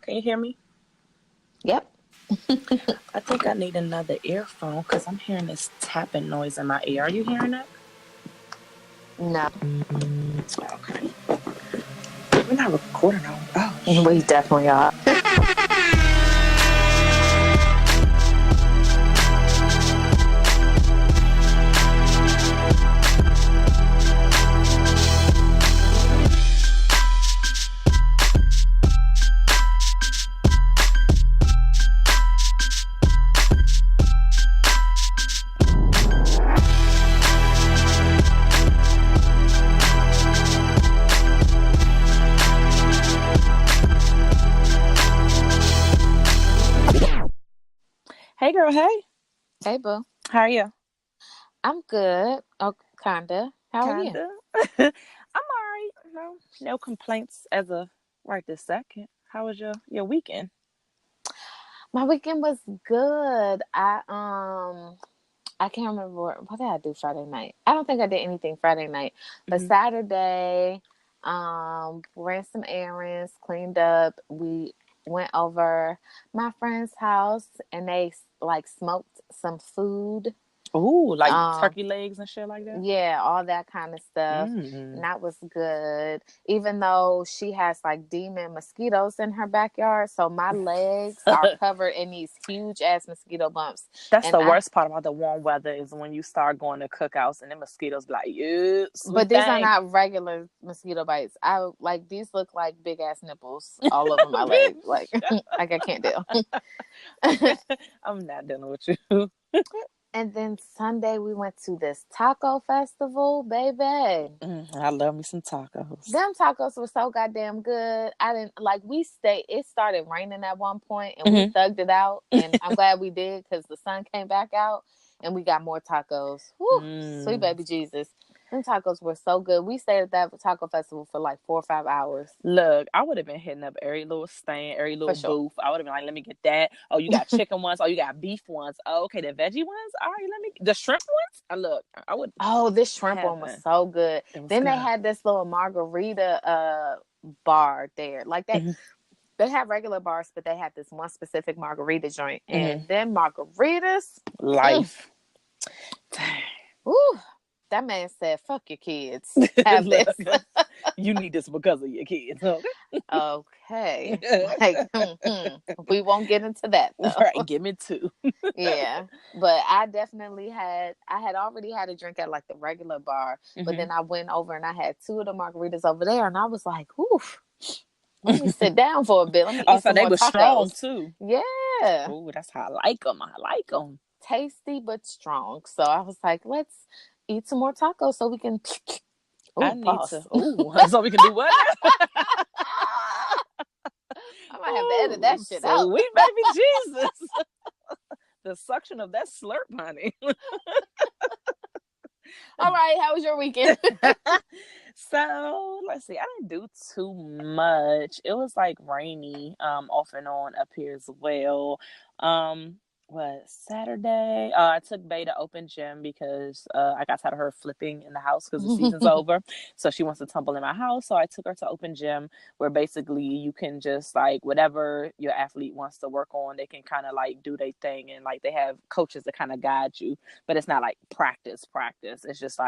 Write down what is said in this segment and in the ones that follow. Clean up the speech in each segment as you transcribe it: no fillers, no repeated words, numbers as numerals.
Can you hear me? Yep. I think I need another earphone because I'm hearing this tapping noise in my ear. Are you hearing it? No. Okay. We're not recording on. Oh, we definitely are. Hey, girl. Hey. Hey, boo. How are you? I'm good. Oh, kinda. How are you? I'm all right. No complaints as of right this second. How was your weekend? My weekend was good. I can't remember what did I do Friday night. I don't think I did anything Friday night, but Saturday, ran some errands, cleaned up. We went over my friend's house and they smoked some food. Ooh, like turkey legs and shit like that? Yeah, all that kind of stuff. And that was good. Even though she has demon mosquitoes in her backyard. So my legs are covered in these huge ass mosquito bumps. That's the worst part about the warm weather is when you start going to cookouts and the mosquitoes be like, yes. But these are not regular mosquito bites. These look like big ass nipples all over my legs. I can't deal. I'm not dealing with you. And then Sunday we went to this taco festival, baby. I love me some tacos. Them tacos were so goddamn good. It started raining at one point and we thugged it out. And I'm glad we did because the sun came back out and we got more tacos. Whew, sweet baby Jesus. Them tacos were so good. We stayed at that taco festival for 4 or 5 hours. Look, I would have been hitting up every little stand, every little booth. I would have been like, let me get that. Oh, you got chicken ones. Oh, you got beef ones. Oh, okay, the veggie ones. All right, the shrimp ones. I would. Oh, this shrimp one was so good. Then they had this little margarita bar there. They have regular bars, but they had this one specific margarita joint. And then margaritas. Life. Ooh. That man said, fuck your kids. Have this. You need this because of your kids. Okay. We won't get into that, though. Right, give me two. Yeah. But I had already had a drink at the regular bar. But then I went over and I had 2 of the margaritas over there. And I was like, oof. Let me sit down for a bit. Let me eat some they more were tacos. Strong, too. Yeah. Oh, that's how I like them. Tasty, but strong. So I was like, let's eat some more tacos so we can. I need to. Ooh, so we can do what? I might have to edit that shit out. Sweet baby Jesus. The suction of that slurp, honey. All right, how was your weekend? So let's see. I didn't do too much. It was rainy, off and on up here as well. Saturday? I took Bay to open gym because I got tired of her flipping in the house because the season's over. So she wants to tumble in my house. So I took her to open gym where basically you can just whatever your athlete wants to work on, they can kind of do their thing. And they have coaches that kind of guide you. But it's not practice. It's just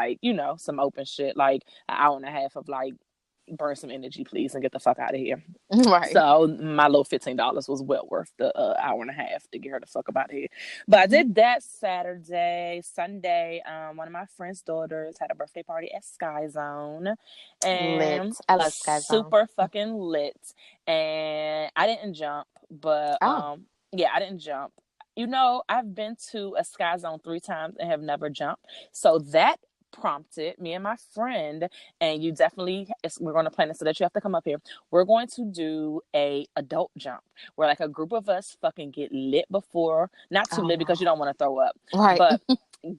some open shit, an hour and a half of burn some energy, please, and get the fuck out of here. Right. So my little $15 was well worth the hour and a half to get her the fuck out of here. But I did that Saturday. Sunday, one of my friend's daughters had a birthday party at Sky Zone. And lit. I love Sky Zone. Super fucking lit. And I didn't jump, but I didn't jump. I've been to a Sky Zone 3 times and have never jumped. So that prompted me and my friend, and you definitely, we're going to plan this so that you have to come up here. We're going to do a adult jump where a group of us fucking get lit before, not too lit because you don't want to throw up, right? But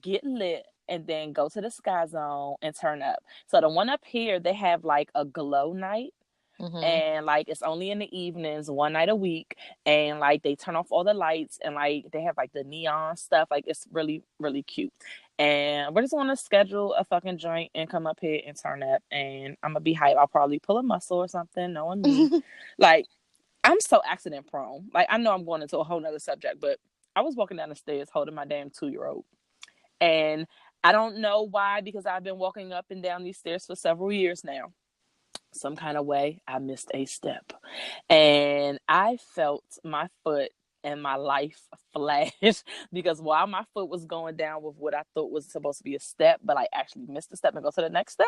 get lit and then go to the Sky Zone and turn up. So the one up here, they have a glow night. And it's only in the evenings, one night a week, and they turn off all the lights and they have the neon stuff. It's really, really cute. And we're just going to schedule a fucking joint and come up here and turn up. And I'm going to be hype. I'll probably pull a muscle or something, knowing me. I'm so accident prone. Like, I know I'm going into a whole nother subject, but I was walking down the stairs holding my damn 2-year-old. And I don't know why, because I've been walking up and down these stairs for several years now. Some kind of way, I missed a step. And I felt my foot and my life flash because while my foot was going down with what I thought was supposed to be a step, but I actually missed a step and go to the next step,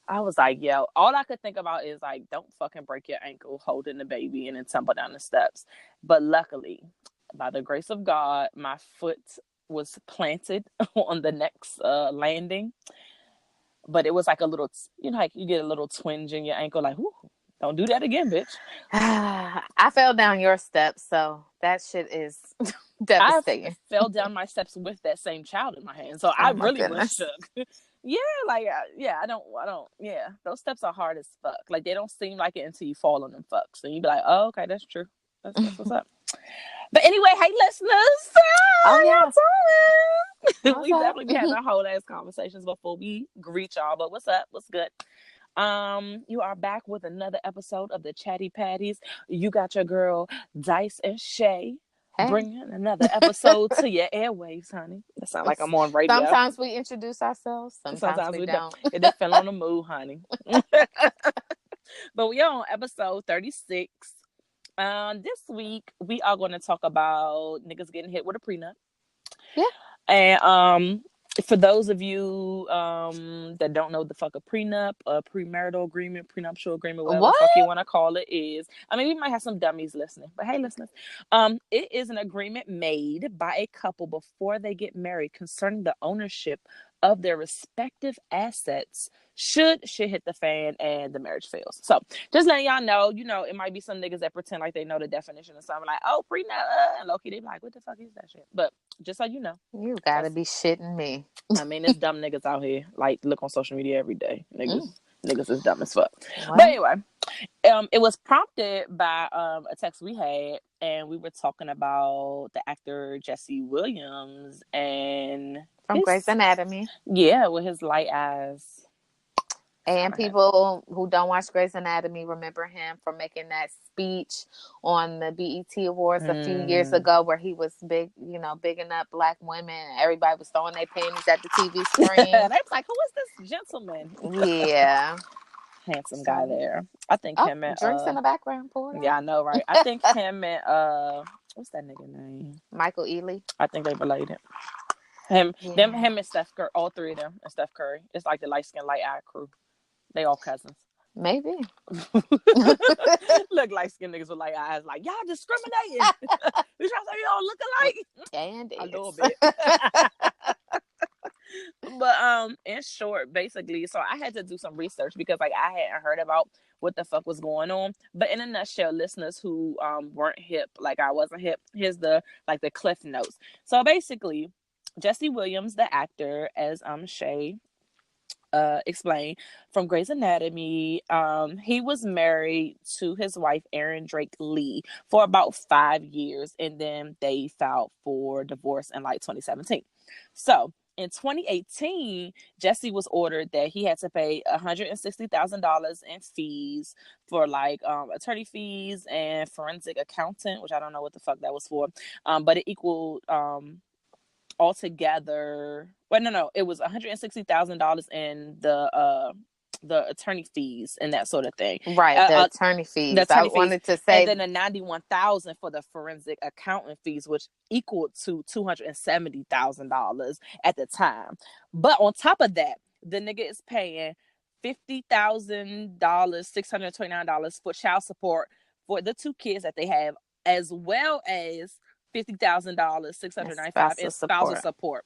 I was like, yo, all I could think about is like, don't fucking break your ankle holding the baby and then tumble down the steps. But luckily, by the grace of God, my foot was planted on the next landing. But it was like a little, like you get a little twinge in your ankle, like, whoo, don't do that again, bitch. I fell down your steps, so that shit is devastating. I fell down my steps with that same child in my hand, so I really was shook. Yeah, like, I don't, yeah, those steps are hard as fuck. Like, they don't seem like it until you fall on them fucks, and you be like, oh, okay, that's true. That's what's up. But anyway, hey, listeners. Oh, yeah. We definitely be having whole ass conversations before we greet y'all. But what's up? What's good? You are back with another episode of the Chatty Patties. You got your girl Dice and Shay bringing another episode to your airwaves, honey. That sounds like I'm on radio. Sometimes we introduce ourselves. Sometimes we don't. It depends on the mood, honey. But we are on episode 36. This week we are going to talk about niggas getting hit with a prenup. Yeah. And for those of you that don't know the fuck a prenup, a premarital agreement, prenuptial agreement, whatever the fuck you want to call it is. I mean, we might have some dummies listening, but hey, listeners, it is an agreement made by a couple before they get married concerning the ownership of their respective assets should shit hit the fan and the marriage fails. So just letting y'all know, it might be some niggas that pretend like they know the definition of something, like, oh, prenup, and low-key they be like, what the fuck is that shit? But just so you know. You gotta be shitting me. I mean, it's dumb niggas out here. Like, look on social media every day. Niggas is dumb as fuck. What? But anyway, it was prompted by a text we had, and we were talking about the actor Jesse Williams and from Grey's Anatomy. Yeah, with his light eyes. And people who don't watch Grey's Anatomy remember him for making that speech on the BET Awards a few years ago where he was bigging up black women. Everybody was throwing their panties at the TV screen. They was like, who is this gentleman? Yeah. Handsome guy there. I think him and... drinks in the background, Porter. Yeah, I know, right? I think him and... what's that nigga name? Michael Ealy. I think they related. Him and Steph Curry, all three of them, and Steph Curry. It's like the light-skinned, light-eyed crew. They all cousins. Maybe. Look, light-skinned niggas with light eyes, like, y'all discriminating. You trying to say you all look alike? And a little bit. But in short, basically, so I had to do some research because like I hadn't heard about what the fuck was going on. But in a nutshell, listeners who weren't hip, like I wasn't hip, here's the cliff notes. So basically, Jesse Williams, the actor, as Shay explained, from Grey's Anatomy, he was married to his wife Erin Drake Lee for about 5 years, and then they filed for divorce in like 2017. So in 2018, Jesse was ordered that he had to pay $160,000 in fees for like attorney fees and forensic accountant, which I don't know what the fuck that was for, but it equaled altogether. Well, no, it was $160,000 in the attorney fees and that sort of thing. Right, the attorney fees. Wanted to say, and then the $91,000 for the forensic accountant fees, which equaled to $270,000 at the time. But on top of that, the nigga is paying $50,000, $629 for child support for the 2 kids that they have, as well as $50,000, $695 in spousal support.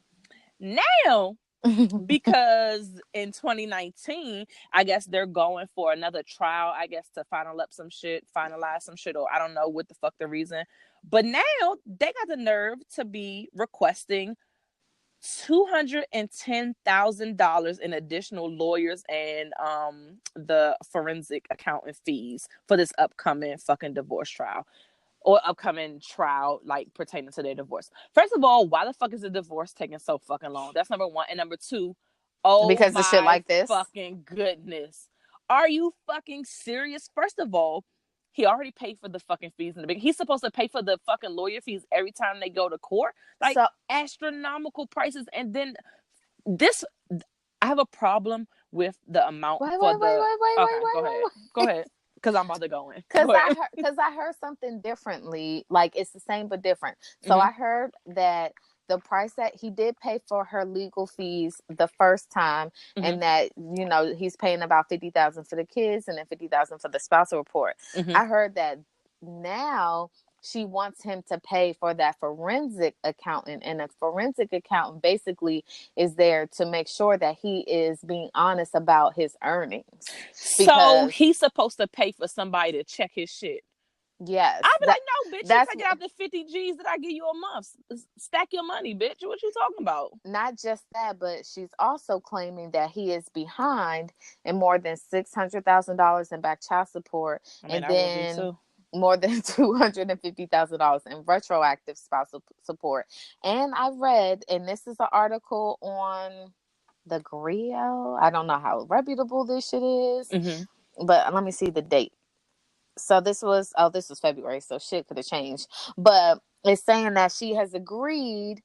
Now, because in 2019, I guess they're going for another trial, I guess, to finalize some shit, or I don't know what the fuck the reason. But now they got the nerve to be requesting $210,000 in additional lawyers and the forensic accountant fees for this upcoming fucking divorce trial. Or upcoming trial, like, pertaining to their divorce. First of all, why the fuck is the divorce taking so fucking long? That's number one. And number two, because of shit like this. Fucking goodness. Are you fucking serious? First of all, He already paid for the fucking fees in the beginning. He's supposed to pay for the fucking lawyer fees every time they go to court. Like, So astronomical prices. And then this, I have a problem with the amount wait, for wait, wait, the... wait, wait, Okay, wait, wait, go ahead. wait, Go wait. ahead. Because I'm about to go in. Because I heard something differently. Like, it's the same but different. So I heard that the price that he did pay for her legal fees the first time, and that, you know, he's paying about $50,000 for the kids and then $50,000 for the spousal report. I heard that now she wants him to pay for that forensic accountant, and a forensic accountant basically is there to make sure that he is being honest about his earnings. So he's supposed to pay for somebody to check his shit. Yes. I'd be like, no, bitch, you take it out the 50 G's that I give you a month. Stack your money, bitch. What you talking about? Not just that, but she's also claiming that he is behind in more than $600,000 in back child support, and then more than $250,000 in retroactive spousal support. And I read, and this is an article on the Grio. I don't know how reputable this shit is, but let me see the date. So this was February, so shit could have changed. But it's saying that she has agreed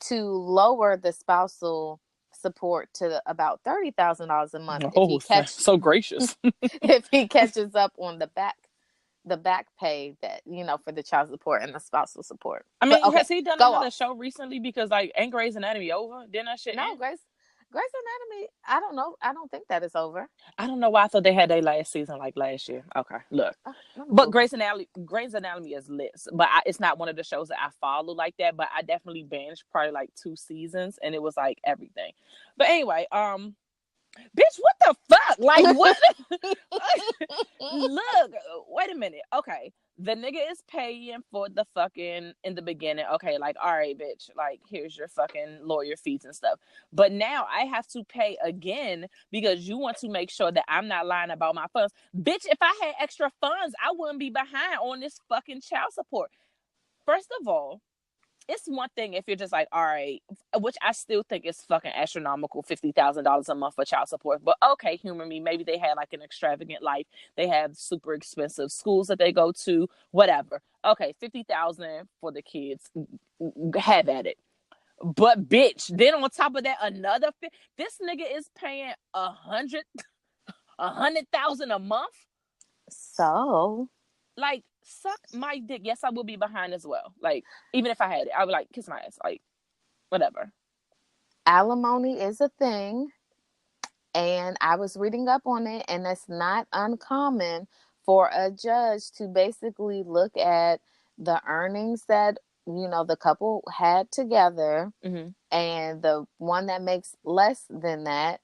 to lower the spousal support to about $30,000 a month. Oh, so gracious. If he catches up on the back pay that, you know, for the child support and the spousal support. I mean, has he done another show recently? Because, like, ain't Grey's Anatomy over? Didn't that shit end? Grey's Anatomy, I don't know. I don't think that is over. I don't know why I thought they had their last season like last year. Okay, look. But Grey's Anatomy is lit. But it's not one of the shows that I follow like that. But I definitely binged probably like 2 seasons. And it was like everything. But anyway, bitch, what the fuck? Like, what? Look, wait a minute. Okay. The nigga is paying for the fucking, in the beginning, okay, like, all right, bitch, like, here's your fucking lawyer fees and stuff. But now I have to pay again because you want to make sure that I'm not lying about my funds. Bitch, if I had extra funds, I wouldn't be behind on this fucking child support. First of all, it's one thing if you're just like, all right, which I still think is fucking astronomical, $50,000 a month for child support. But okay, humor me. Maybe they had like an extravagant life. They have super expensive schools that they go to, whatever. Okay, $50,000 for the kids. Have at it. But bitch, then on top of that, another this nigga is paying $100,000 a month. So, like, suck my dick. Yes, I will be behind as well. Like, even if I had it, I would like kiss my ass. Like, whatever. Alimony is a thing, and I was reading up on it, and it's not uncommon for a judge to basically look at the earnings that, you know, the couple had together, and the one that makes less than that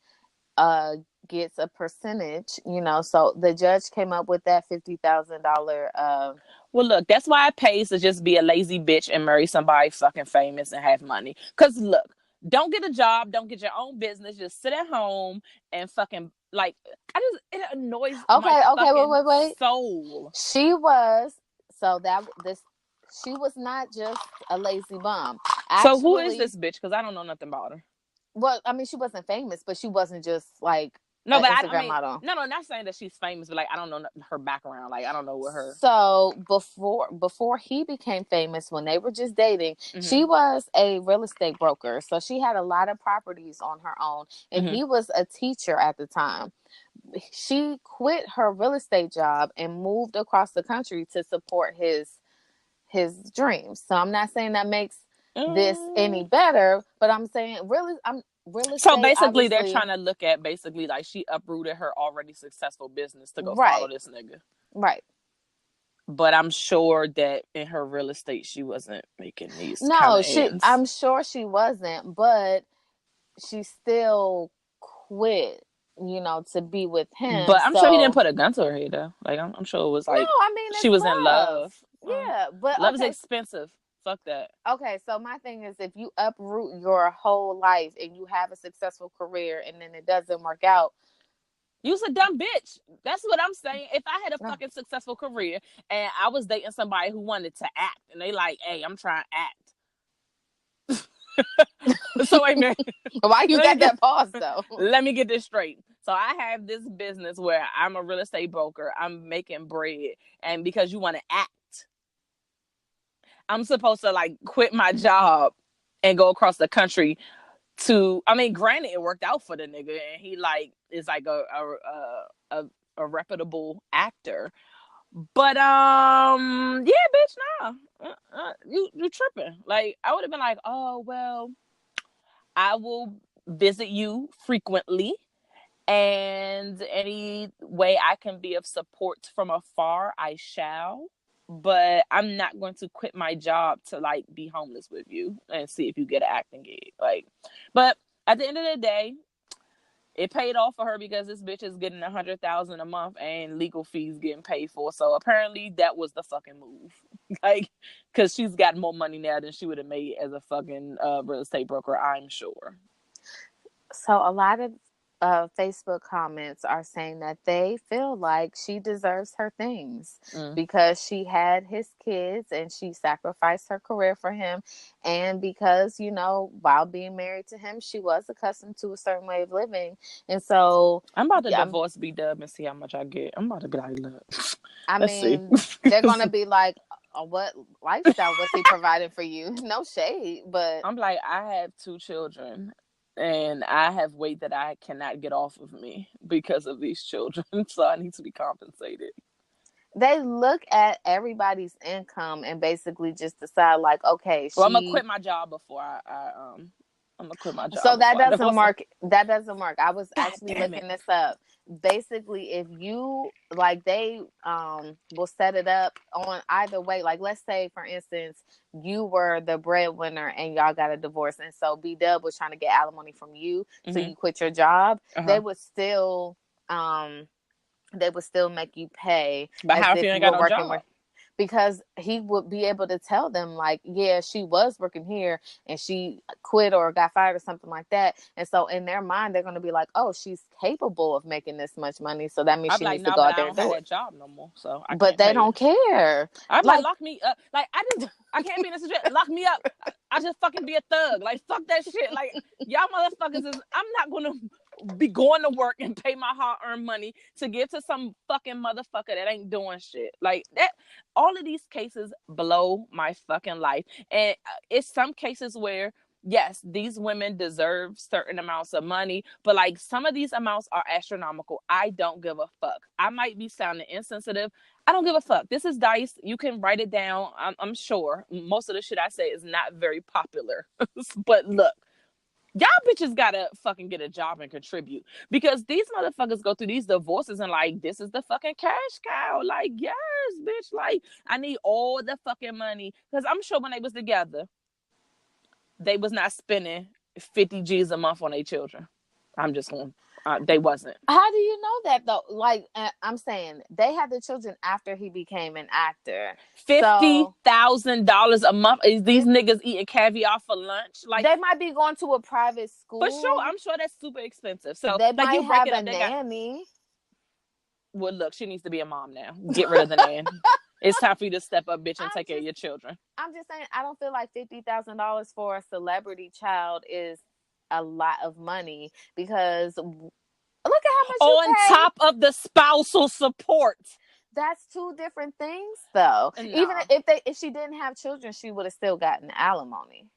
gets a percentage, you know. So the judge came up with that $50,000. Well, look, that's why it pays to just be a lazy bitch and marry somebody fucking famous and have money. Because look, don't get a job, don't get your own business, just sit at home and fucking, like, it annoys my wait. soul. She was not just a lazy bum. Actually, so who is this bitch? Because I don't know nothing about her. Well, I mean, she wasn't famous, but she wasn't just like Instagram model. No, not saying that she's famous, but like I don't know her background. Like I don't know what her. So before he became famous, when they were just dating, she was a real estate broker. So she had a lot of properties on her own, and he was a teacher at the time. She quit her real estate job and moved across the country to support his dreams. So I'm not saying that makes this any better, but I'm saying real estate. So basically, they're trying to look at like she uprooted her already successful business to go follow this nigga. Right. But I'm sure that in her real estate, she wasn't making these. I'm sure she wasn't, but she still quit, you know, to be with him. But I'm sure he didn't put a gun to her head, though. Like I'm sure it was like, she was in love. Yeah, but love is expensive. Fuck that. Okay, so my thing is, if you uproot your whole life and you have a successful career and then it doesn't work out, you's a dumb bitch. That's what I'm saying. If I had a fucking successful career and I was dating somebody who wanted to act and they like, hey, I'm trying to act. So wait a minute. Why you got that pause though? Let me get this straight. So I have this business where I'm a real estate broker. I'm making bread. And because you want to act, I'm supposed to like quit my job and go across the country to, I mean, granted, it worked out for the nigga, and he like is like a reputable actor. But yeah, bitch, nah, you tripping. Like I would have been like, oh well, I will visit you frequently, and any way I can be of support from afar, I shall. But I'm not going to quit my job to like be homeless with you and see if you get an acting gig. Like, but at the end of the day, it paid off for her because this bitch is getting $100,000 a month and legal fees getting paid for. So apparently that was the fucking move. Like, because she's got more money now than she would have made as a fucking real estate broker, I'm sure. So a lot of Facebook comments are saying that they feel like she deserves her things because she had his kids and she sacrificed her career for him. And because, you know, while being married to him, she was accustomed to a certain way of living. And so I'm about to divorce B-Dub and see how much I get. I'm about to be like, look. I mean, they're going to be like, what lifestyle was he providing for you? No shade, but I'm like, I have 2 children. And I have weight that I cannot get off of me because of these children. So I need to be compensated. They look at everybody's income and basically just decide like, okay, well, I'm going to quit my job before I'm going to quit my job. So that doesn't work. That doesn't work. I was actually looking this up. Basically, if you like, they will set it up on either way. Like, let's say, for instance, you were the breadwinner and y'all got a divorce, and so B-Dub was trying to get alimony from you, so you quit your job. They would still make you pay. But how if you ain't got no job? Because he would be able to tell them like, yeah, she was working here and she quit or got fired or something like that. And so in their mind, they're going to be like, oh, she's capable of making this much money. So that means she needs to go out there and do it. I don't have that job no more. So but they don't care. I'm like, lock me up. Like, I can't be in a situation. Lock me up. I just fucking be a thug. Like, fuck that shit. Like, y'all motherfuckers I'm not going to be going to work and pay my hard-earned money to give to some fucking motherfucker that ain't doing shit. Like, that, all of these cases blow my fucking life. And it's some cases where, yes, these women deserve certain amounts of money, but like some of these amounts are astronomical. I don't give a fuck. I might be sounding insensitive. I don't give a fuck. This is dice. You can write it down. I'm sure most of the shit I say is not very popular. But look, y'all bitches gotta fucking get a job and contribute, because these motherfuckers go through these divorces and like, this is the fucking cash cow. Like, yes, bitch. Like, I need all the fucking money, because I'm sure when they was together, they was not spending 50 G's a month on their children. I'm just going. They wasn't. How do you know that though? Like, I'm saying they had the children after he became an actor. $50,000 a month. Is these niggas eating caviar for lunch? Like, they might be going to a private school. For sure, I'm sure that's super expensive. So they might have a nanny. Well, look, she needs to be a mom now. Get rid of the nanny. It's time for you to step up, bitch, and take care of your children. I'm just saying, I don't feel like $50,000 for a celebrity child is a lot of money, because look at how much on top of the spousal support. That's 2 different things, though. No. Even if she didn't have children, she would have still gotten alimony.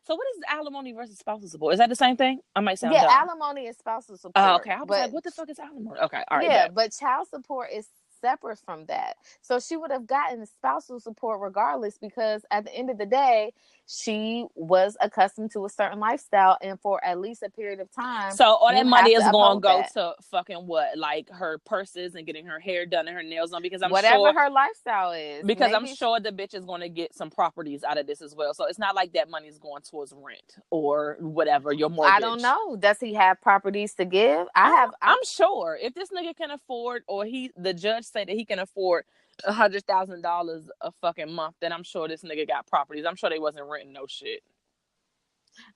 So what is alimony versus spousal support? Is that the same thing? I might sound dumb. Alimony is spousal support. Oh, okay. I was like, what the fuck is alimony? Okay, all right. Yeah, but child support is separate from that. So she would have gotten spousal support regardless, because at the end of the day, she was accustomed to a certain lifestyle, and for at least a period of time. So all that money is going to go to fucking what? Like her purses and getting her hair done and her nails done, because I'm whatever her lifestyle is. Because I'm sure the bitch is going to get some properties out of this as well. So it's not like that money's going towards rent or whatever, your mortgage. I don't know. Does he have properties to give? I'm sure if this nigga can afford, or the judge said that he can afford $100,000 a fucking month, then I'm sure this nigga got properties. I'm sure they wasn't renting no shit.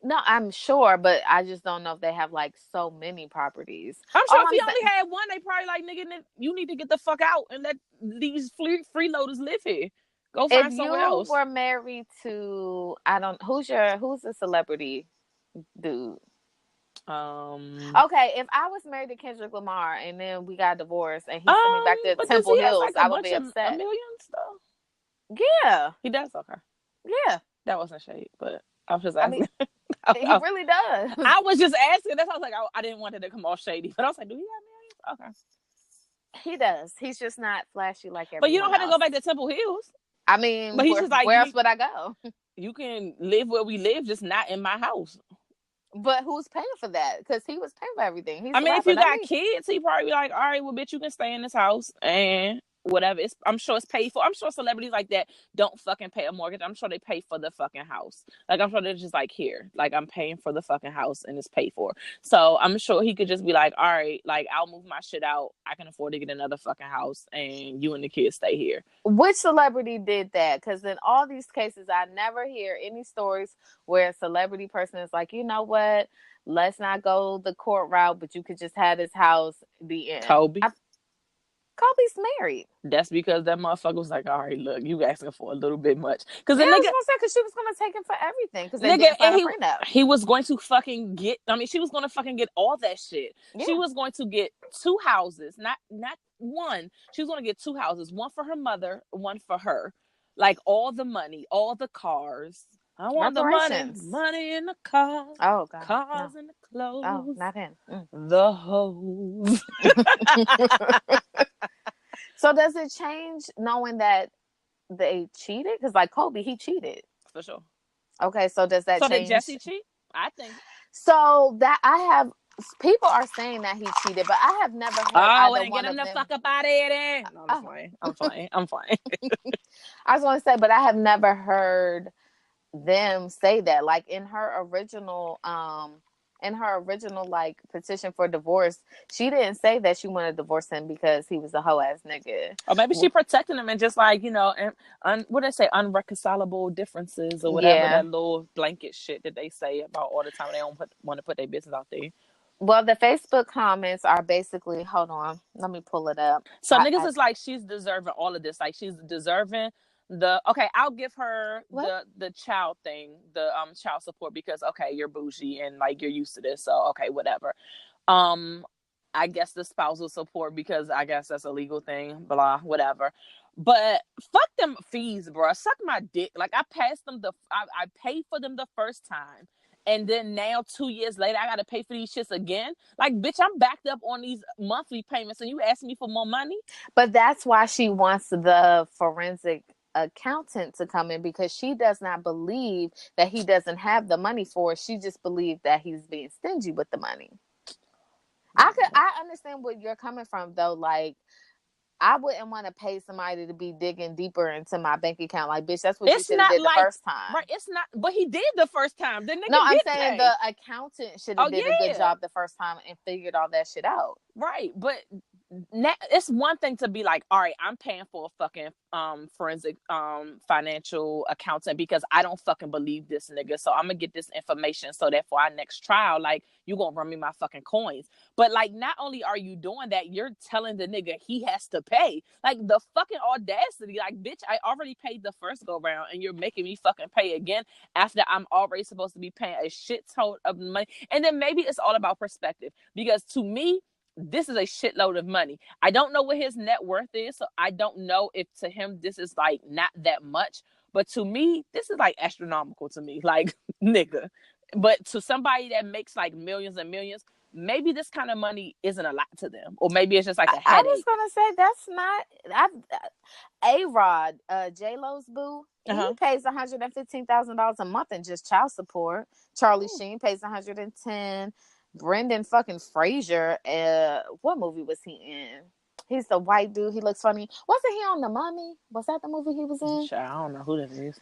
No, I'm sure, but I just don't know if they have like so many properties. I'm sure if he only had one, they probably like, nigga, you need to get the fuck out and let these freeloaders live here. Go find somewhere else. If you were married to, who's the celebrity dude? Okay, if I was married to Kendrick Lamar and then we got divorced and he sent me back to Temple Hills, like I would be upset. A millions though. Yeah, he does. Okay. Yeah, that wasn't shade, but I was just asking. He really does. I was just asking. That's why I was like, I didn't want it to come off shady, but I was like, do he have millions? Okay. He does. He's just not flashy like everyone. But you don't have to go back to Temple Hills. I mean, but he's just like, where else would I go? You can live where we live, just not in my house. But who's paying for that? Because he was paying for everything. If you got kids, he probably be like, all right, well, bitch, you can stay in this house and whatever. I'm sure it's paid for. I'm sure celebrities like that don't fucking pay a mortgage. I'm sure they pay for the fucking house. Like, I'm sure they're just like, here, like, I'm paying for the fucking house and it's paid for. So I'm sure he could just be like, all right, like, I'll move my shit out. I can afford to get another fucking house and you and the kids stay here. Which celebrity did that? Because in all these cases, I never hear any stories where a celebrity person is like, you know what? Let's not go the court route, but you could just have this house. The end. Kobe. Kobe's married. That's because that motherfucker was like, all right, look, you asking for a little bit much. Because I was gonna say, because she was gonna take him for everything. Because they didn't sign a prenup. He was going to fucking get. I mean, she was gonna fucking get all that shit. Yeah. She was going to get 2 houses, not one. She was gonna get 2 houses, one for her mother, one for her. Like all the money, all the cars. I want the money in the cars. Oh God, cars and the clothes. Oh, not him. The hoes. So does it change knowing that they cheated? Because like Kobe, he cheated for sure. Okay, so does that change? So did Jesse cheat? I think so. That people are saying that he cheated, but I have never heard. Get him the fuck up out of here. No, I'm fine. I was going to say, but I have never heard them say that. Like in her original like petition for divorce, she didn't say that she wanted to divorce him because he was a hoe ass nigga. Or maybe she protected him and just like, you know, what they say, unreconcilable differences or whatever, that little blanket shit that they say about all the time. They don't want to put their business out there. Well, the Facebook comments are basically, hold on, let me pull it up. So niggas is like, she's deserving all of this. Like she's deserving I'll give her the child thing, the child support because okay, you're bougie and like you're used to this, so okay, whatever. I guess the spousal support because I guess that's a legal thing, blah, whatever. But fuck them fees, bro. Suck my dick. Like I passed them I paid for them the first time. And then now 2 years later, I got to pay for these shits again. Like, bitch, I'm backed up on these monthly payments and you asking me for more money? But that's why she wants the forensic accountant to come in because she does not believe that he doesn't have the money for it. She just believes that he's being stingy with the money. I understand where you're coming from though. Like I wouldn't want to pay somebody to be digging deeper into my bank account. Like, bitch, that's what you should have did the first time. Right? It's not, but he did the first time. The nigga I'm saying the accountant should have did a good job the first time and figured all that shit out. Right, but it's one thing to be like, all right, I'm paying for a fucking forensic financial accountant because I don't fucking believe this nigga, so I'm gonna get this information so that for our next trial, like, you gonna run me my fucking coins. But like, not only are you doing that, you're telling the nigga he has to pay. Like, the fucking audacity. Like, bitch, I already paid the first go round and you're making me fucking pay again after I'm already supposed to be paying a shit ton of money. And then maybe it's all about perspective, because to me, this is a shitload of money. I don't know what his net worth is, so I don't know if to him this is like not that much. But to me, this is like astronomical to me. Like, nigga. But to somebody that makes like millions and millions, maybe this kind of money isn't a lot to them. Or maybe it's just like a headache. I was going to say, that's not... A-Rod, J-Lo's boo, he pays $115,000 a month in just child support. Charlie Sheen pays $110,000. Brendan fucking Fraser, what movie was he in? He's the white dude. He looks funny. Wasn't he on The Mummy? Was that the movie he was in? I don't know who that is.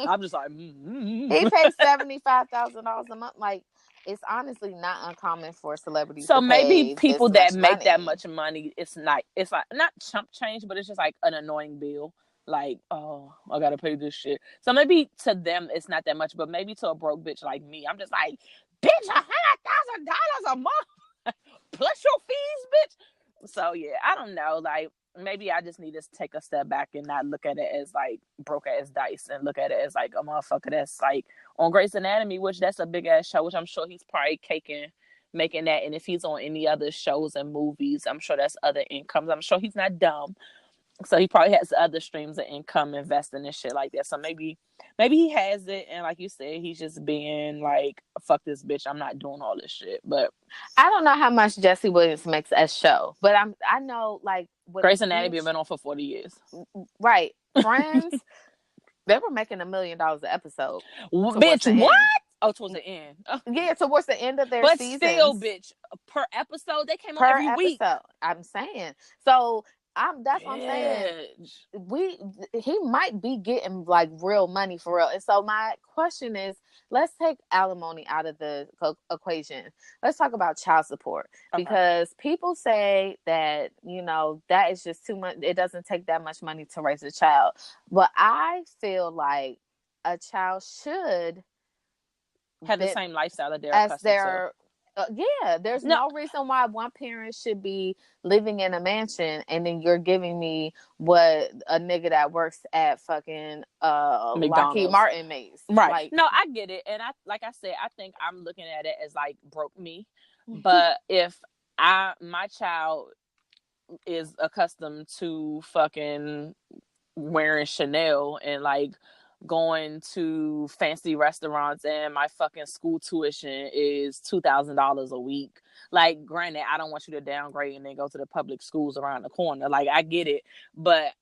I'm just like, He pays $75,000 a month. Like, it's honestly not uncommon for celebrities. So to maybe people that make money. that much money, it's like not chump change, but it's just like an annoying bill. Like, oh, I gotta pay this shit. So maybe to them it's not that much, but maybe to a broke bitch like me, I'm just like, bitch, $100,000 a month plus your fees, bitch. So yeah, I don't know. Like, maybe I just need to take a step back and not look at it as like broke ass dice and look at it as like a motherfucker that's like on Grey's Anatomy, which that's a big ass show, which I'm sure he's probably making that. And if he's on any other shows and movies, I'm sure that's other incomes. I'm sure he's not dumb. So he probably has other streams of income investing and shit like that. So maybe he has it, and like you said, he's just being like, fuck this bitch, I'm not doing all this shit. But I don't know how much Jesse Williams makes as show, but I know like Grey's Anatomy been on for 40 years. Right. Friends, they were making $1 million an episode. Bitch, what? Oh, towards the end. Yeah, towards the end of their seasons. But still, bitch, per episode, they came on every week. I'm saying. So that's what I'm saying. He might be getting like real money for real. And so my question is, let's take alimony out of the equation. Let's talk about child support, because people say that, you know, that is just too much. It doesn't take that much money to raise a child. But I feel like a child should have the same lifestyle that they're accustomed to. There's no reason why one parent should be living in a mansion and then you're giving me what a nigga that works at fucking Lockheed Martin makes. Right. Like, no, I get it. And I said, I think I'm looking at it as like broke me. But if my child is accustomed to fucking wearing Chanel and like going to fancy restaurants, and my fucking school tuition is $2,000 a week. Like, granted, I don't want you to downgrade and then go to the public schools around the corner. Like, I get it, but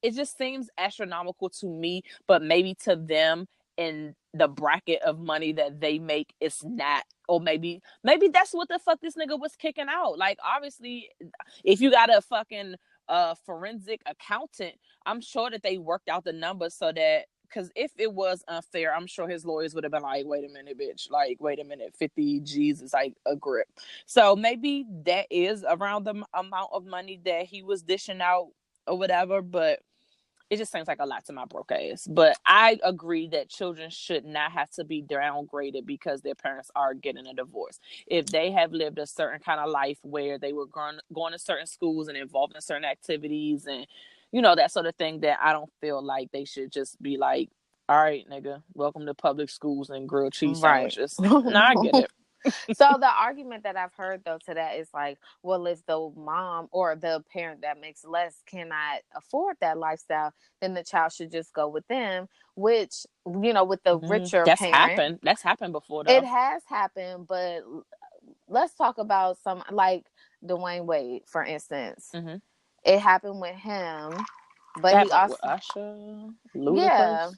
it just seems astronomical to me. But maybe to them, in the bracket of money that they make, it's not. Or maybe that's what the fuck this nigga was kicking out. Like, obviously, if you got a fucking forensic accountant, I'm sure that they worked out the numbers so that. Because if it was unfair, I'm sure his lawyers would have been like, wait a minute, bitch. Like, wait a minute, 50 G's is like a grip. So maybe that is around the amount of money that he was dishing out or whatever. But it just seems like a lot to my broke ass. But I agree that children should not have to be downgraded because their parents are getting a divorce. If they have lived a certain kind of life where they were going to certain schools and involved in certain activities and you know, that sort of thing, that I don't feel like they should just be like, all right, nigga, welcome to public schools and grilled cheese sandwiches. No, I get it. So the argument that I've heard, though, to that is like, well, if the mom or the parent that makes less cannot afford that lifestyle, then the child should just go with them, which, you know, with the richer parent. That's happened before, though. It has happened, but let's talk about some, like Dwayne Wade, for instance. Mm-hmm. It happened with him, but he also with Usher,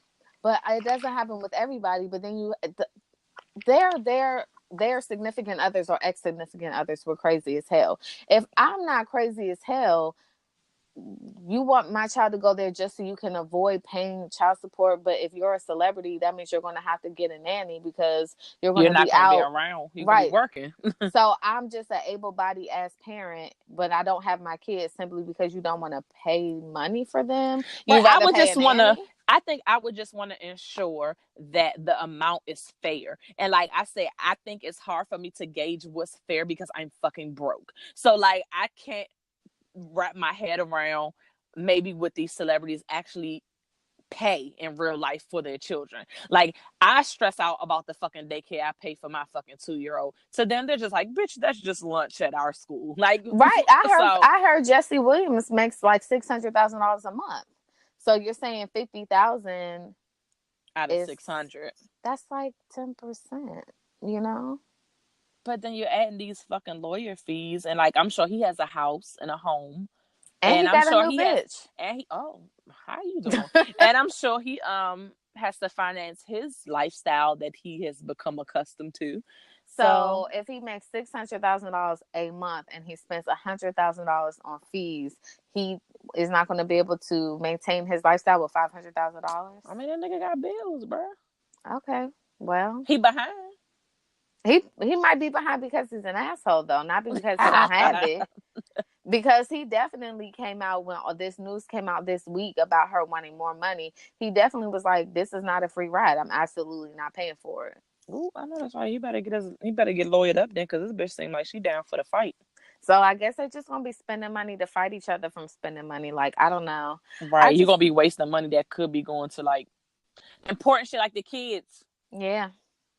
but it doesn't happen with everybody. But then their significant others or ex-significant others were crazy as hell. If I'm not crazy as hell, you want my child to go there just so you can avoid paying child support. But if you're a celebrity, that means you're going to have to get a nanny because you're going to be out. Be around. You're right. Gonna be working. So I'm just an able-bodied ass parent, but I don't have my kids simply because you don't want to pay money for them. I think I would just want to ensure that the amount is fair. And like I said, I think it's hard for me to gauge what's fair because I'm fucking broke. So like I can't wrap my head around maybe what these celebrities actually pay in real life for their children. Like, I stress out about the fucking daycare I pay for my fucking 2-year-old. So then they're just like, bitch, that's just lunch at our school. Like, right. I heard Jesse Williams makes like $600,000 a month. So you're saying 50,000 out of 600. That's like 10%, you know? But then you're adding these fucking lawyer fees, and like I'm sure he has a house and a home, and he I'm got sure a new bitch. How you doing? And I'm sure he has to finance his lifestyle that he has become accustomed to. So if he makes $600,000 a month and he spends $100,000 on fees, he is not going to be able to maintain his lifestyle with $500,000. I mean, that nigga got bills, bro. Okay, well, he behind. He might be behind because he's an asshole, though, not because he don't have it. Because he definitely came out when this news came out this week about her wanting more money. He definitely was like, "This is not a free ride. I'm absolutely not paying for it." Ooh, I know that's right. He better get lawyered up then, because this bitch seems like she down for the fight. So I guess they're just gonna be spending money to fight each other from spending money. Like, I don't know. Right. You're gonna be wasting money that could be going to like important shit like the kids. Yeah.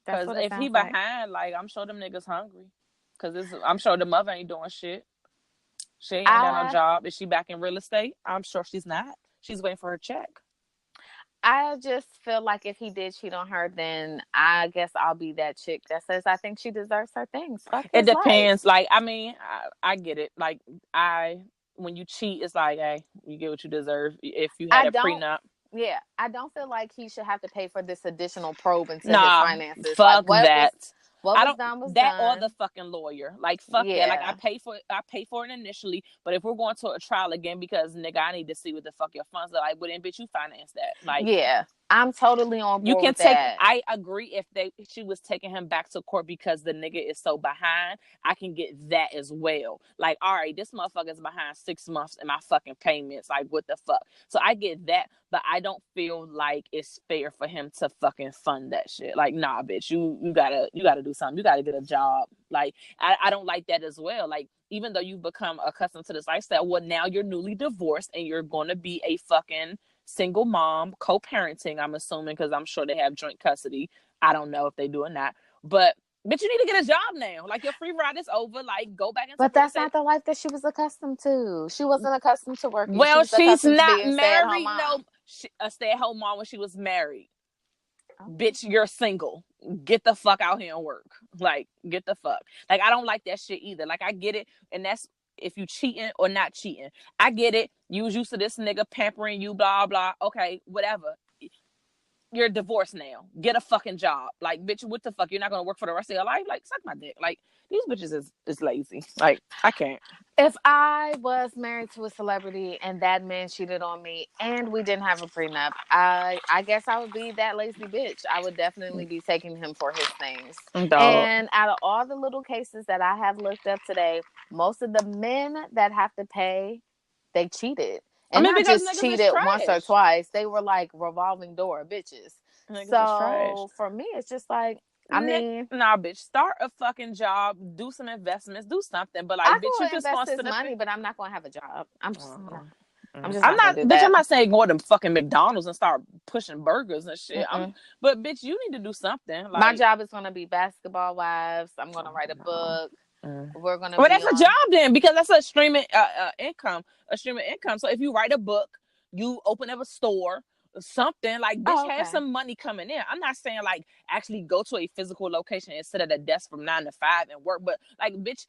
That's Cause what it if he sounds like. behind, like I'm sure them niggas hungry. Cause I'm sure the mother ain't doing shit. She ain't got no job. Is she back in real estate? I'm sure she's not. She's waiting for her check. I just feel like if he did cheat on her, then I guess I'll be that chick that says I think she deserves her things. Fuck his It depends. life. Like, I mean, I get it. Like, when you cheat, it's like, hey, you get what you deserve. If you had a prenup. Yeah, I don't feel like he should have to pay for this additional probe into his Nah, finances. fuck like, that. What was done was that done. or the fucking lawyer. Like, fuck that. Like, I pay for it initially, but if we're going to a trial again, because nigga, I need to see what the fuck your funds are like. Well, then, bitch, you finance that. Like, yeah, I'm totally on board. You can with take. that. I agree. If she was taking him back to court because the nigga is so behind, I can get that as well. Like, all right, this motherfucker's behind 6 months in my fucking payments. Like, what the fuck? So I get that, but I don't feel like it's fair for him to fucking fund that shit. Like, nah, bitch, you gotta do something. You gotta get a job. Like, I don't like that as well. Like, even though you've become accustomed to this lifestyle, well, now you're newly divorced and you're gonna be a fucking single mom, co-parenting, I'm assuming, because I'm sure they have joint custody. I don't know if they do or not. But you need to get a job now. Like, your free ride is over. Like, go back into But that's not the life that she was accustomed to. She wasn't accustomed to working. Well, she's not married. No, a stay-at-home mom when she was married. Oh. Bitch, you're single. Get the fuck out here and work. Like, get the fuck. Like, I don't like that shit either. Like, I get it. And that's if you cheating or not cheating. I get it. You was used to this nigga pampering you, blah, blah. Okay, whatever. You're divorced now. Get a fucking job. Like, bitch, what the fuck? You're not going to work for the rest of your life? Like, suck my dick. Like, these bitches is lazy. Like, I can't. If I was married to a celebrity and that man cheated on me and we didn't have a prenup, I guess I would be that lazy bitch. I would definitely be taking him for his things. Dog. And out of all the little cases that I have looked up today, most of the men that have to pay, they cheated. And not just cheated once or twice. They were like revolving door bitches. So for me, it's just like, I mean, nah, bitch. Start a fucking job. Do some investments. Do something. But like, bitch, you just invest this money, but I'm not going to have a job. I'm just I'm not. Bitch, I'm not saying go to fucking McDonald's and start pushing burgers and shit. But bitch, you need to do something. Like, my job is going to be Basketball Wives. I'm going to write a book. We're gonna. Well, that's a job then, because that's a streaming income. A streaming income. So if you write a book, you open up a store, something like, bitch, have some money coming in. I'm not saying like actually go to a physical location and sit at a desk from 9 to 5 and work, but like, bitch,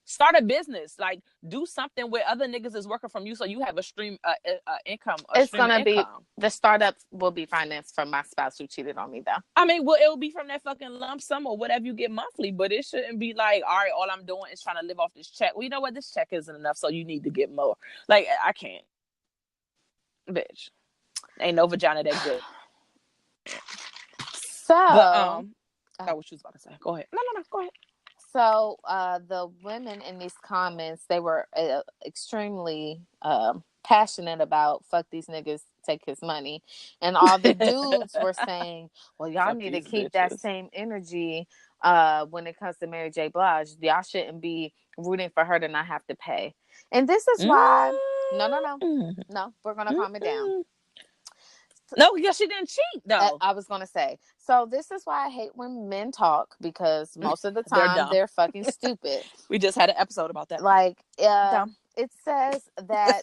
start a business. Like, do something where other niggas is working from you, so you have a stream income. It's gonna be the startup will be financed from my spouse who cheated on me, though. I mean, well, it'll be from that fucking lump sum or whatever you get monthly, but it shouldn't be like, all right, all I'm doing is trying to live off this check. Well, you know what? This check isn't enough, so you need to get more. Like, I can't, bitch. Ain't no vagina that good. So, but, what you was about to say. Go ahead. No, go ahead. So, the women in these comments, they were extremely passionate about fuck these niggas, take his money. And all the dudes were saying, well, y'all need to keep that same energy when it comes to Mary J. Blige. Y'all shouldn't be rooting for her to not have to pay. And this is why... No, we're going to calm it down. No, because she didn't cheat, though. I was going to say. So this is why I hate when men talk, because most of the time they're fucking stupid. We just had an episode about that. Like, it says that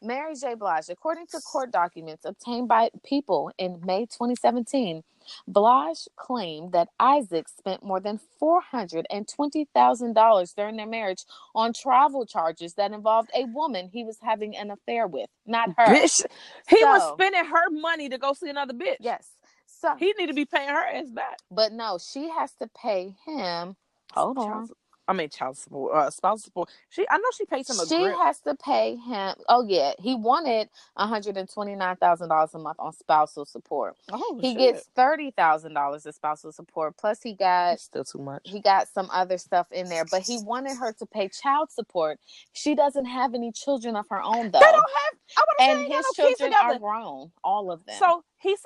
Mary J. Blige, according to court documents obtained by People in May 2017, Blige claimed that Isaac spent more than $420,000 during their marriage on travel charges that involved a woman he was having an affair with, not her. Bitch, he was spending her money to go see another bitch. Yes. So he need to be paying her ass back. But no, she has to pay him. Hold on. I mean, child support, spousal support. I know she pays him a grip. She has to pay him. Oh yeah, he wanted $129,000 a month on spousal support. Oh, he gets $30,000 of spousal support. Plus, he got That's still too much. He got some other stuff in there, but he wanted her to pay child support. She doesn't have any children of her own, though. They don't have. And his children are grown, all of them. So she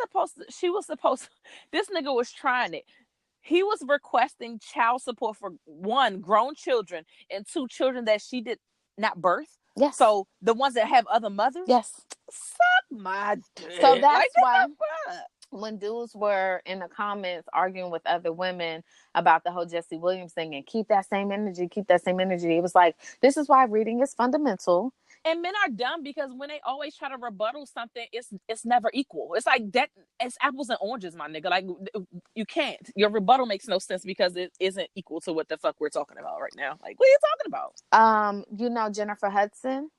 was supposed. This nigga was trying it. He was requesting child support for 1, grown children, and 2, children that she did not birth. Yes. So the ones that have other mothers. Yes. Suck my dick. So that's like, why when dudes were in the comments arguing with other women about the whole Jesse Williams thing and keep that same energy, it was like, this is why reading is fundamental. And men are dumb because when they always try to rebuttal something, it's never equal. It's like that. It's apples and oranges, my nigga. Like, you can't. Your rebuttal makes no sense because it isn't equal to what the fuck we're talking about right now. Like, what are you talking about? You know Jennifer Hudson?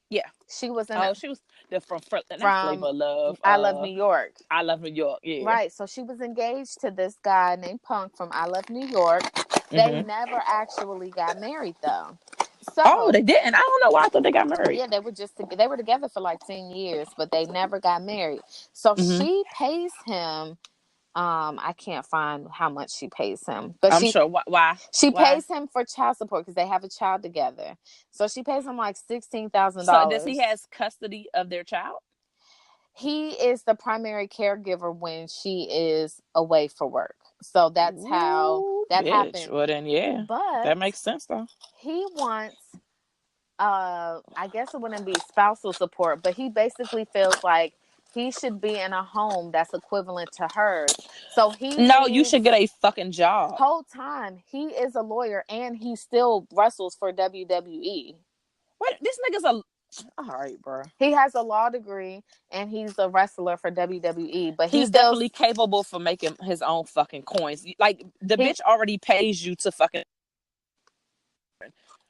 Yeah, she was in. She was from Flavor of Love. I Love New York. I Love New York. Yeah, right. So she was engaged to this guy named Punk from I Love New York. They never actually got married though. So, they didn't. I don't know why I thought they got married. Yeah, they were together for like 10 years, but they never got married. So she pays him. I can't find how much she pays him, but I'm sure why she pays him for child support because they have a child together. So she pays him like $16,000. So does he has custody of their child? He is the primary caregiver when she is away for work. So that's how that happened. Well then, yeah, but that makes sense though. He wants, I guess it wouldn't be spousal support, but he basically feels like he should be in a home that's equivalent to hers. So you should get a fucking job. Whole time he is a lawyer and he still wrestles for WWE. What? This nigga's all right, bro. He has a law degree and he's a wrestler for WWE, but he's definitely capable for making his own fucking coins. Like the bitch already pays you to fucking.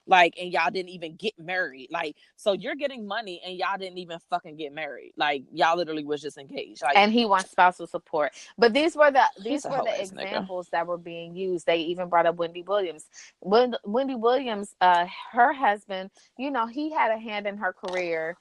Like, and y'all didn't even get married. Like, so you're getting money and y'all didn't even fucking get married. Like, y'all literally was just engaged. Like, and he wants spousal support. But these were the examples that were being used. They even brought up Wendy Williams. Wendy Williams, her husband, you know, he had a hand in her career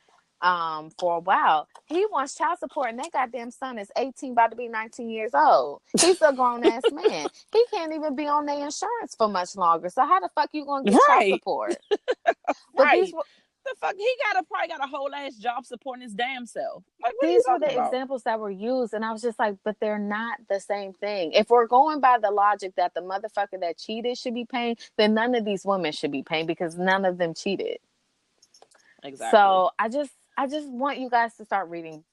for a while. He wants child support and that goddamn son is 18, about to be 19 years old. He's a grown-ass man. He can't even be on their insurance for much longer. So how the fuck you gonna get child support? But the fuck, he probably got a whole ass job supporting his damn self. Like, these were the examples that were used, and I was just like, but they're not the same thing. If we're going by the logic that the motherfucker that cheated should be paying, then none of these women should be paying because none of them cheated. Exactly. So I just want you guys to start reading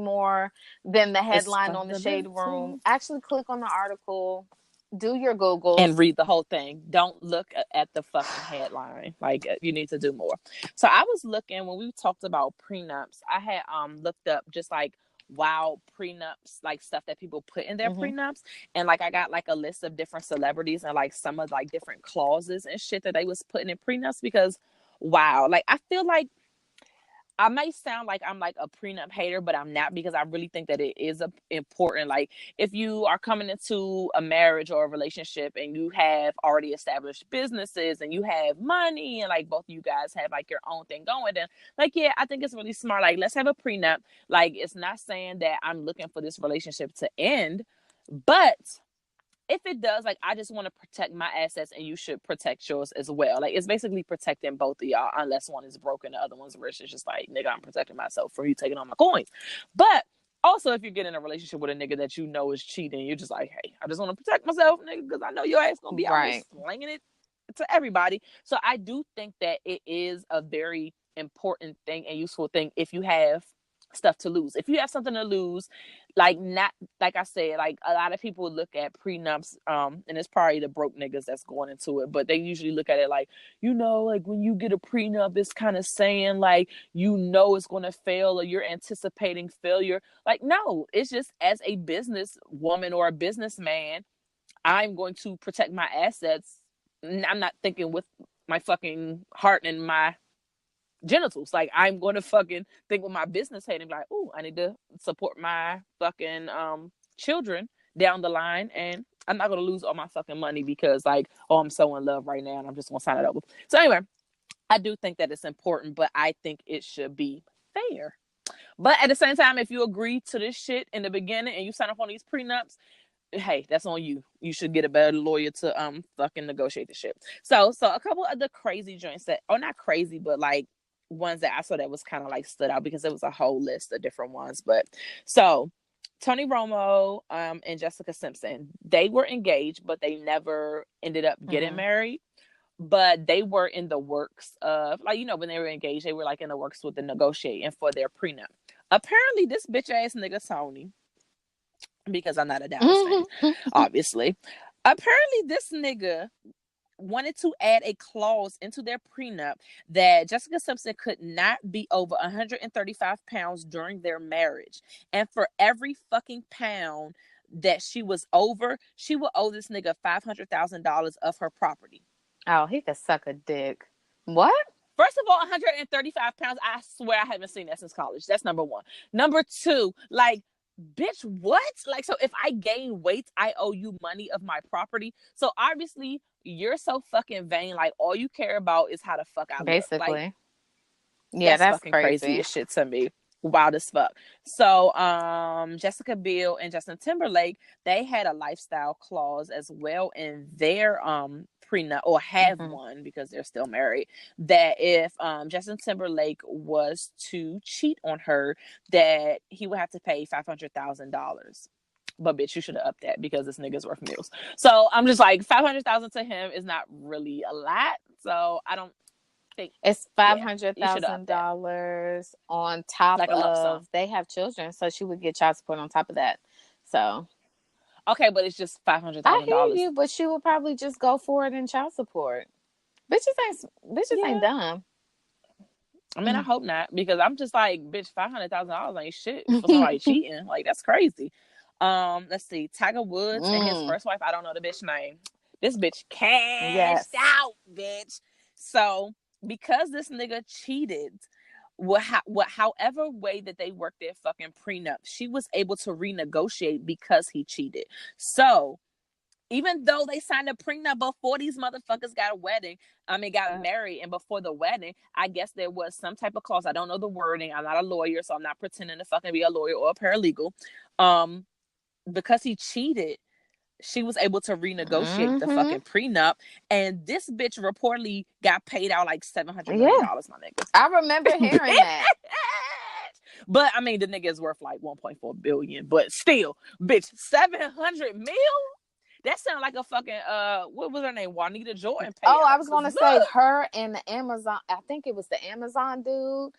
more than the headline on the Shade Room. Actually click on the article, do your Google, and read the whole thing. Don't look at the fucking headline. Like, you need to do more. So I was looking, when we talked about prenups, I had looked up just like wild prenups, like stuff that people put in their prenups, and like I got like a list of different celebrities and like some of like different clauses and shit that they was putting in prenups, because wow, like I feel like I may sound like I'm like a prenup hater, but I'm not, because I really think that it is important. Like, if you are coming into a marriage or a relationship and you have already established businesses and you have money and like both of you guys have like your own thing going, then like, yeah, I think it's really smart. Like, let's have a prenup. Like, it's not saying that I'm looking for this relationship to end, but if it does, like, I just want to protect my assets and you should protect yours as well. Like, it's basically protecting both of y'all, unless one is broken, the other one's rich. It's just like, nigga, I'm protecting myself from you taking all my coins. But also, if you get in a relationship with a nigga that you know is cheating, you're just like, hey, I just want to protect myself, nigga, because I know your ass gonna be out here slinging it to everybody. So I do think that it is a very important thing and useful thing if you have stuff to lose. If you have something to lose, like, not like I said, like a lot of people look at prenups, and it's probably the broke niggas that's going into it, but they usually look at it like, you know, like when you get a prenup, it's kind of saying like, you know, it's going to fail or you're anticipating failure. Like, no, it's just, as a business woman or a businessman, I'm going to protect my assets. I'm not thinking with my fucking heart and my genitals. Like, I'm going to fucking think with my business head and be like, oh, I need to support my fucking children down the line, and I'm not going to lose all my fucking money because like, oh, I'm so in love right now and I'm just going to sign it over. So anyway, I do think that it's important, but I think it should be fair. But at the same time, if you agree to this shit in the beginning and you sign up on these prenups, hey, that's on you. You should get a better lawyer to fucking negotiate the shit. So a couple of the crazy joints that, or not crazy, but like ones that I saw that was kind of like stood out, because it was a whole list of different ones. But so Tony Romo and Jessica Simpson, they were engaged, but they never ended up getting married. But they were in the works of, like, you know, when they were engaged, they were like in the works with the negotiating for their prenup. Apparently, this bitch ass nigga Tony, because I'm not a Dallas fan, obviously. Apparently, this nigga wanted to add a clause into their prenup that Jessica Simpson could not be over 135 pounds during their marriage. And for every fucking pound that she was over, she would owe this nigga $500,000 of her property. Oh, he could suck a dick. What? First of all, 135 pounds, I swear I haven't seen that since college. That's number one. Number two, like, bitch, what? Like, so if I gain weight, I owe you money of my property. So obviously, you're so fucking vain. Like, all you care about is how the fuck I look. Like, yeah, that's fucking crazy as shit to me. Wild as fuck. So, Jessica Biel and Justin Timberlake, they had a lifestyle clause as well in their prenup, or have one because they're still married, that if Justin Timberlake was to cheat on her, that he would have to pay $500,000. But bitch, you should have upped that because this nigga's worth millions. So I'm just like, 500,000 to him is not really a lot. So I don't think it's $500,000 on top like a lump sum. of, they have children, so she would get child support on top of that. So okay, but it's just $500,000. I hear you, but she would probably just go for it in child support. Bitches ain't dumb. I mean, I hope not, because I'm just like, bitch, $500,000 ain't shit for somebody cheating. Like, that's crazy. Let's see, Tiger Woods and his first wife. I don't know the bitch name. This bitch cashed out, bitch. So because this nigga cheated, however way that they worked their fucking prenup, she was able to renegotiate because he cheated. So even though they signed a prenup before these motherfuckers got married, and before the wedding, I guess there was some type of clause. I don't know the wording. I'm not a lawyer, so I'm not pretending to fucking be a lawyer or a paralegal. Because he cheated, she was able to renegotiate the fucking prenup, and this bitch reportedly got paid out like $700 million, my nigga. I remember hearing that. But I mean, the nigga is worth like 1.4 billion, but still, bitch, 700 mil? That sounds like a fucking what was her name? Juanita Jordan. I was gonna say her and the Amazon. I think it was the Amazon dude.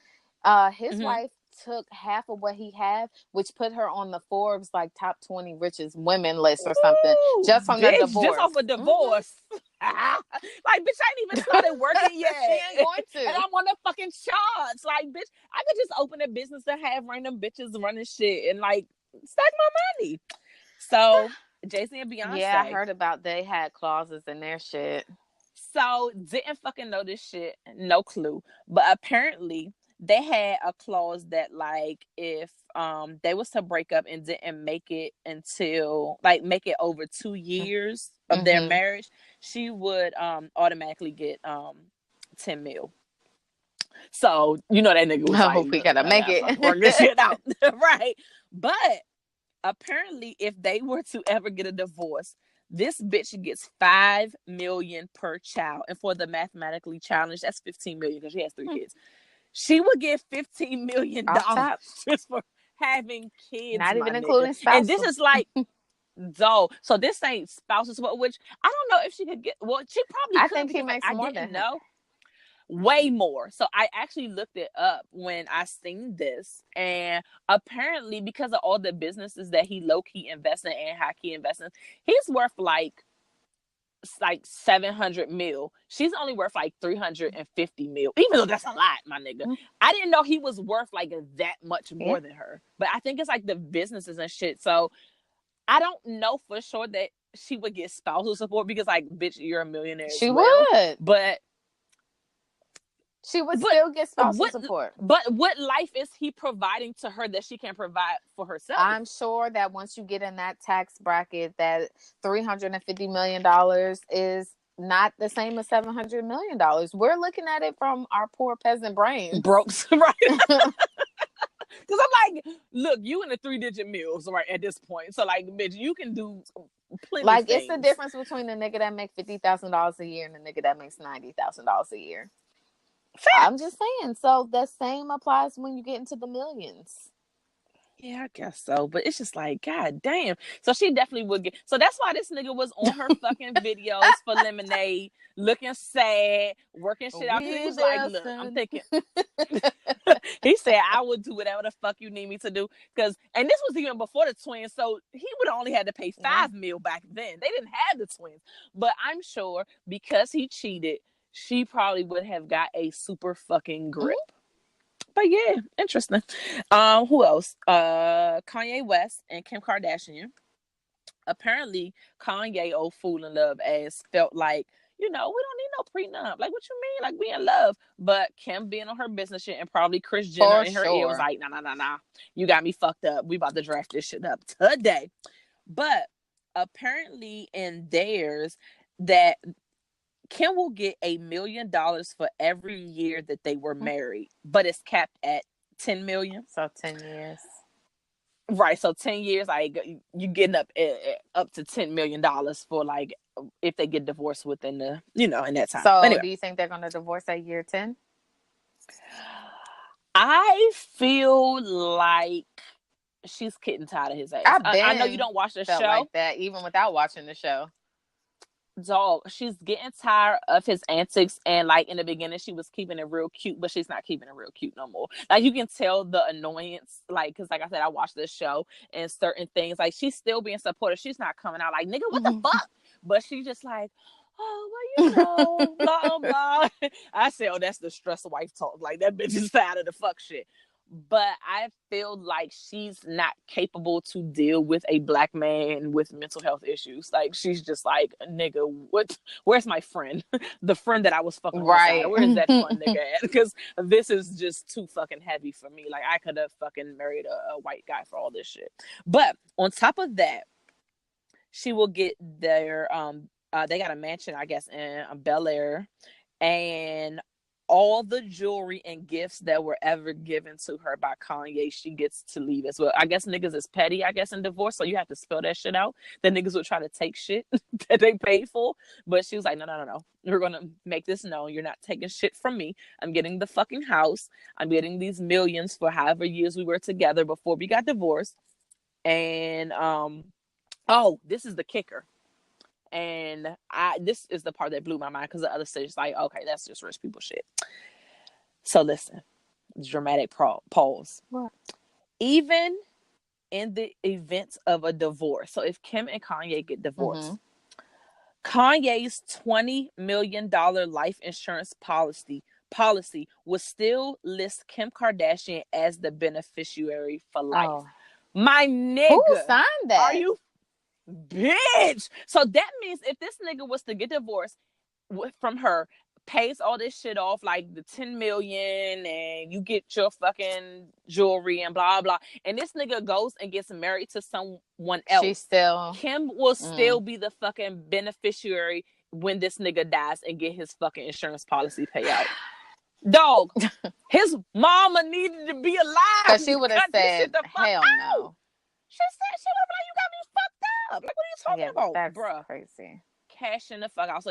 His wife took half of what he had, which put her on the Forbes like top 20 richest women list or something. Just from the divorce. Just off a divorce. Like, bitch, I ain't even started working yet. She ain't going to. And I'm on the fucking charts. Like, bitch, I could just open a business and have random bitches running shit and like stack my money. So Jay-Z and Beyonce. Yeah, I heard about they had clauses in their shit. So didn't fucking know this shit. No clue. But apparently they had a clause that, like, if they was to break up and didn't make it until, like, make it over 2 years of their marriage, she would automatically get 10 mil. So, you know, that nigga was like, we gotta make it. Work this shit out. Right. But apparently, if they were to ever get a divorce, this bitch gets $5 million per child. And for the mathematically challenged, that's $15 million because she has 3 kids. She would get $15 million just for having kids. Not even including spouses. And this is like, so this ain't spouses, which I don't know if she could get. Well, she probably I could. think he makes more than know. Way more. So I actually looked it up when I seen this, and apparently because of all the businesses that he low-key invests in and high-key invests in, he's worth like 700 mil. She's only worth like 350 mil, even though that's a lot, my nigga. I didn't know he was worth like that much more than her, but I think it's like the businesses and shit. So I don't know for sure that she would get spousal support because, like, bitch, you're a millionaire. She would, but she would still get spousal support. But what life is he providing to her that she can't provide for herself? I'm sure that once you get in that tax bracket, that $350 million is not the same as $700 million. We're looking at it from our poor peasant brains. Brokes, right? Because I'm like, look, you in the 3-digit mills, right, at this point. So, like, bitch, you can do plenty like, of things. It's the difference between the nigga that makes $50,000 a year and the nigga that makes $90,000 a year. Fact. I'm just saying. So the same applies when you get into the millions. Yeah, I guess so. But it's just like, God damn. So she definitely would get. So that's why this nigga was on her fucking videos for Lemonade, looking sad, working shit out. Because he We was like, there look, I'm soon. thinking. He said, I would do whatever the fuck you need me to do. And this was even before the twins. So he would have only had to pay $5 million back then. They didn't have the twins. But I'm sure because he cheated, she probably would have got a super fucking grip. But yeah, interesting. Who else? Kanye West and Kim Kardashian. Apparently, Kanye, old fool in love ass, felt like, we don't need no prenup. Like, what you mean? Like, we in love. But Kim being on her business shit and probably Kris Jenner in her ear was like, nah. You got me fucked up. We about to draft this shit up today. But apparently in theirs, that Kim will get $1 million for every year that they were married, but it's capped at 10 million. So 10 years. Right. So 10 years, like you getting up to $10 million for like if they get divorced within the, in that time. So anyway, do you think they're going to divorce at year 10? I feel like she's getting tired of his ass. I know you don't watch the show. Like that, even without watching the show. Dog, she's getting tired of his antics, and like in the beginning she was keeping it real cute, but she's not keeping it real cute no more. Like you can tell the annoyance, like, because like I said, I watched this show and certain things, like she's still being supportive. She's not coming out like, nigga, what the fuck? But she's just like, oh, well, blah blah. I say, oh, that's the stress wife talk. Like that bitch is tired of the fuck shit. But I feel like she's not capable to deal with a black man with mental health issues. Like she's just like, nigga, where's my friend? The friend that I was fucking right. Where's that fun nigga at? Because this is just too fucking heavy for me. Like I could have fucking married a white guy for all this shit. But on top of that, she will get their they got a mansion, I guess, in Bel Air, and all the jewelry and gifts that were ever given to her by Kanye, she gets to leave as well. I guess niggas is petty, I guess, in divorce, so you have to spell that shit out. The niggas would try to take shit that they paid for, but she was like, no. We're going to make this known. You're not taking shit from me. I'm getting the fucking house. I'm getting these millions for however years we were together before we got divorced. And, this is the kicker. And this is the part that blew my mind, because the other stage is like, okay, that's just rich people shit. So listen, dramatic pause. What? Even in the event of a divorce, so if Kim and Kanye get divorced, Kanye's $20 million life insurance policy will still list Kim Kardashian as the beneficiary for life. Oh. My nigga, who signed that? Are you bitch? So that means if this nigga was to get divorced from her, pays all this shit off, like the 10 million, and you get your fucking jewelry and blah blah, and this nigga goes and gets married to someone else, Kim will still be the fucking beneficiary when this nigga dies and get his fucking insurance policy payout. Dog, his mama needed to be alive, because she would have said, hell no. She said, she would have been like, you got me fucked up. Like, what are you talking about? That's bruh? Crazy. Cashing the fuck out.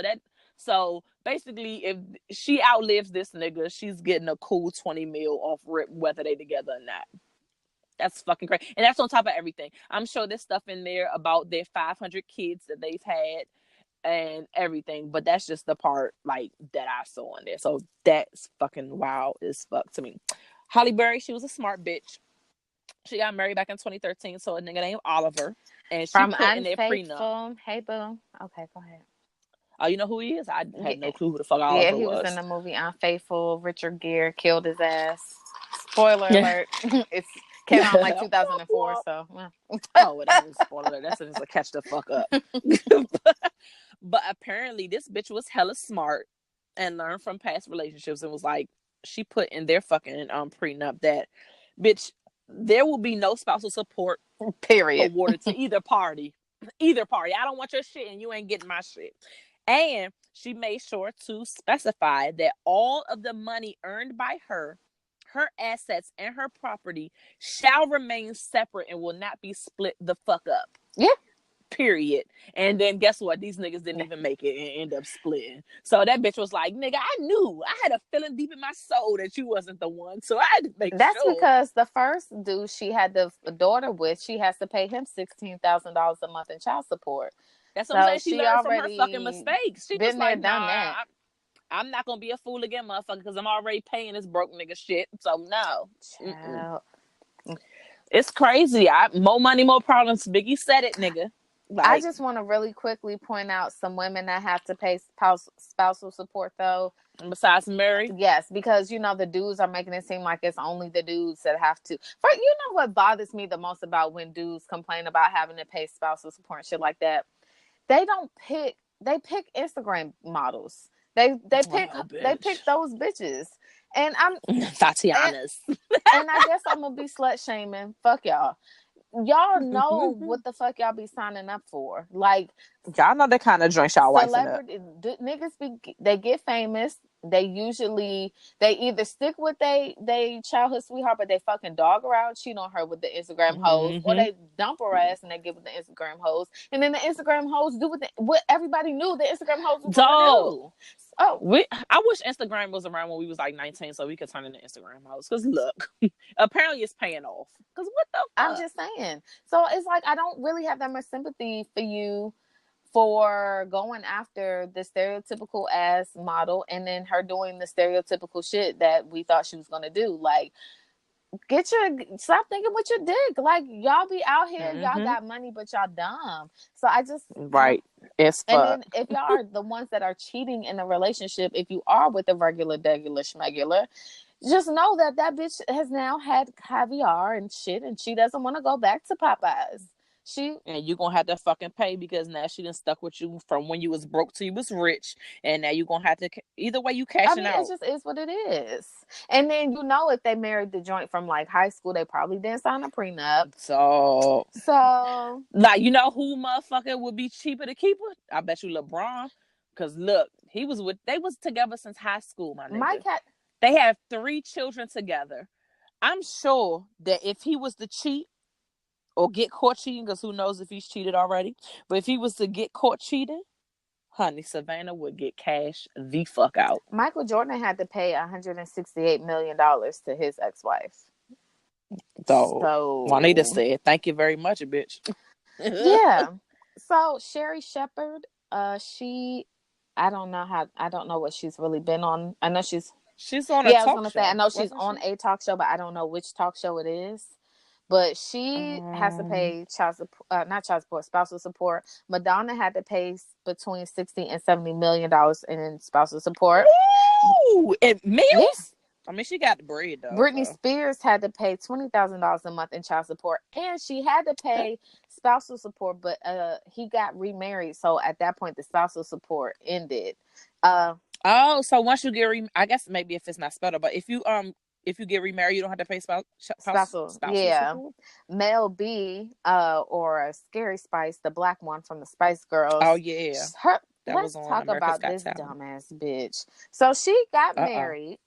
So basically, if she outlives this nigga, she's getting a cool 20 mil off rip, whether they together or not. That's fucking crazy. And that's on top of everything. I'm sure there's stuff in there about their 500 kids that they've had and everything, but that's just the part like that I saw in there. So that's fucking wild as fuck to me. Halle Berry, she was a smart bitch. She got married back in 2013 to a nigga named Oliver, and she from put in their prenup. Hey, boo. Okay, go ahead. Oh, you know who he is? I had no clue who the fuck Oliver was. Yeah, he was in the movie Unfaithful. Richard Gere killed his ass. Spoiler alert. It's came out like 2004, so. Oh, it ain't a spoiler. That's just a catch the fuck up. But apparently this bitch was hella smart and learned from past relationships, and was like, she put in their fucking prenup that, bitch, there will be no spousal support, period, awarded to either party. I don't want your shit, and you ain't getting my shit. And she made sure to specify that all of the money earned by her assets, and her property shall remain separate and will not be split the fuck up. Yeah. period. And then guess what? These niggas didn't even make it and end up splitting. So that bitch was like, nigga, I knew. I had a feeling deep in my soul that you wasn't the one. So I had to make That's sure. because the first dude she had the daughter with, she has to pay him $16,000 a month in child support. That's what I'm saying. She learned from her fucking mistakes. She been there, done that. I'm not gonna be a fool again, motherfucker, because I'm already paying this broke nigga shit. So no. It's crazy. More money, more problems. Biggie said it, nigga. Like, I just want to really quickly point out some women that have to pay spousal support, though. Besides Mary? Yes, because, you know, the dudes are making it seem like it's only the dudes that have to. You know what bothers me the most about when dudes complain about having to pay spousal support and shit like that? They pick Instagram models. They pick those bitches. And I'm Tatiana's. And I guess I'm gonna be slut shaming. Fuck y'all. Y'all know what the fuck y'all be signing up for. Like, y'all know the kind of joints y'all wifing up. Niggas they get famous. They either stick with they childhood sweetheart, but they fucking dog her out, cheat on her with the Instagram hoes, or they dump her ass and they get with the Instagram hoes, and then the Instagram hoes do what everybody knew the Instagram hoes was gonna do. I wish Instagram was around when we was like 19 so we could turn into Instagram hoes. Because look, apparently it's paying off. Because what the fuck? I'm just saying. So it's like I don't really have that much sympathy for you for going after the stereotypical ass model and then her doing the stereotypical shit that we thought she was gonna do. Like, stop thinking with your dick. Like, y'all be out here, y'all got money, but y'all dumb. So I just it's fuck. And then if y'all are the ones that are cheating in a relationship, if you are with a regular schmegular, just know that bitch has now had caviar and shit, and she doesn't want to go back to Popeyes. And you're gonna have to fucking pay because now she done stuck with you from when you was broke till you was rich, and now you're gonna have to either way you cashing out. It just is what it is. And then, you know, if they married the joint from like high school, they probably didn't sign a prenup. So like, you know who motherfucker would be cheaper to keep her? I bet you LeBron. Cause look, they was together since high school, my nigga. They have 3 children together. I'm sure that if he was to cheat or get caught cheating, because who knows if he's cheated already, but if he was to get caught cheating, honey, Savannah would get cash the fuck out. Michael Jordan had to pay $168 million to his ex-wife. So Juanita said, "Thank you very much, bitch." Yeah. So Sherry Shepherd, I don't know what she's really been on. I know she's on a talk show. I was gonna say, I know she's on a talk show, but I don't know which talk show it is. But she has to pay spousal support. Madonna had to pay between $60 and $70 million in spousal support. Ooh, and meals? I mean, she got the bread, though. Britney Spears had to pay $20,000 a month in child support, and she had to pay spousal support, but he got remarried, so at that point, the spousal support ended. So once you get I guess maybe if it's not spelled, but if you get remarried, you don't have to pay spousal support? Mel B, or Scary Spice, the black one from the Spice Girls. Oh, yeah. Let's talk about this dumbass bitch. So she got married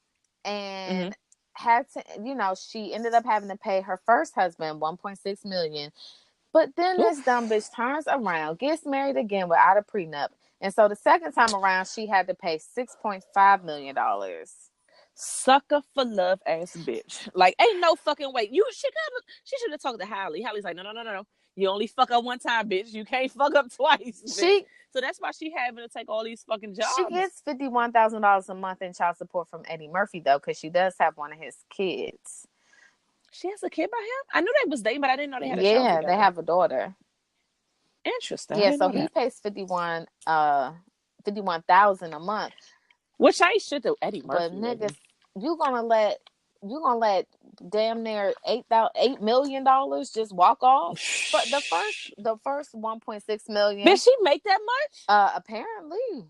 and had to, you know, she ended up having to pay her first husband $1.6 million. But then this dumb bitch turns around, gets married again without a prenup. And so the second time around, she had to pay $6.5 million. Sucker for love ass bitch. Like, ain't no fucking way. She should have talked to Hallie. Hallie's like, no. You only fuck up one time, bitch. You can't fuck up twice. So that's why she having to take all these fucking jobs. She gets $51,000 a month in child support from Eddie Murphy, though, because she does have one of his kids. She has a kid by him? I knew they was dating, but I didn't know they had a child together. They have a daughter. Interesting. Yeah, so he pays $51,000 a month. Which ain't shit to Eddie Murphy. But niggas, you gonna let damn near $8 million just walk off? But the first $1.6 million. Did she make that much? Apparently.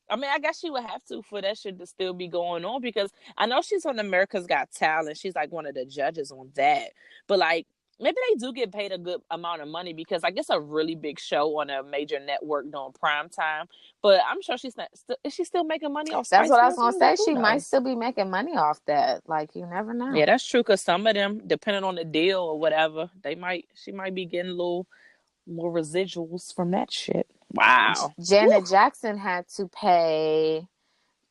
I mean, I guess she would have to for that shit to still be going on, because I know she's on America's Got Talent. She's like one of the judges on that. But like, maybe they do get paid a good amount of money, because I guess a really big show on a major network during prime time. But I'm sure she's not. Is she still making money off? That's what I was gonna say. She might still be making money off that. Like, you never know. Yeah, that's true. Because some of them, depending on the deal or whatever, she might be getting a little More residuals from that shit. Wow. Janet Jackson had to pay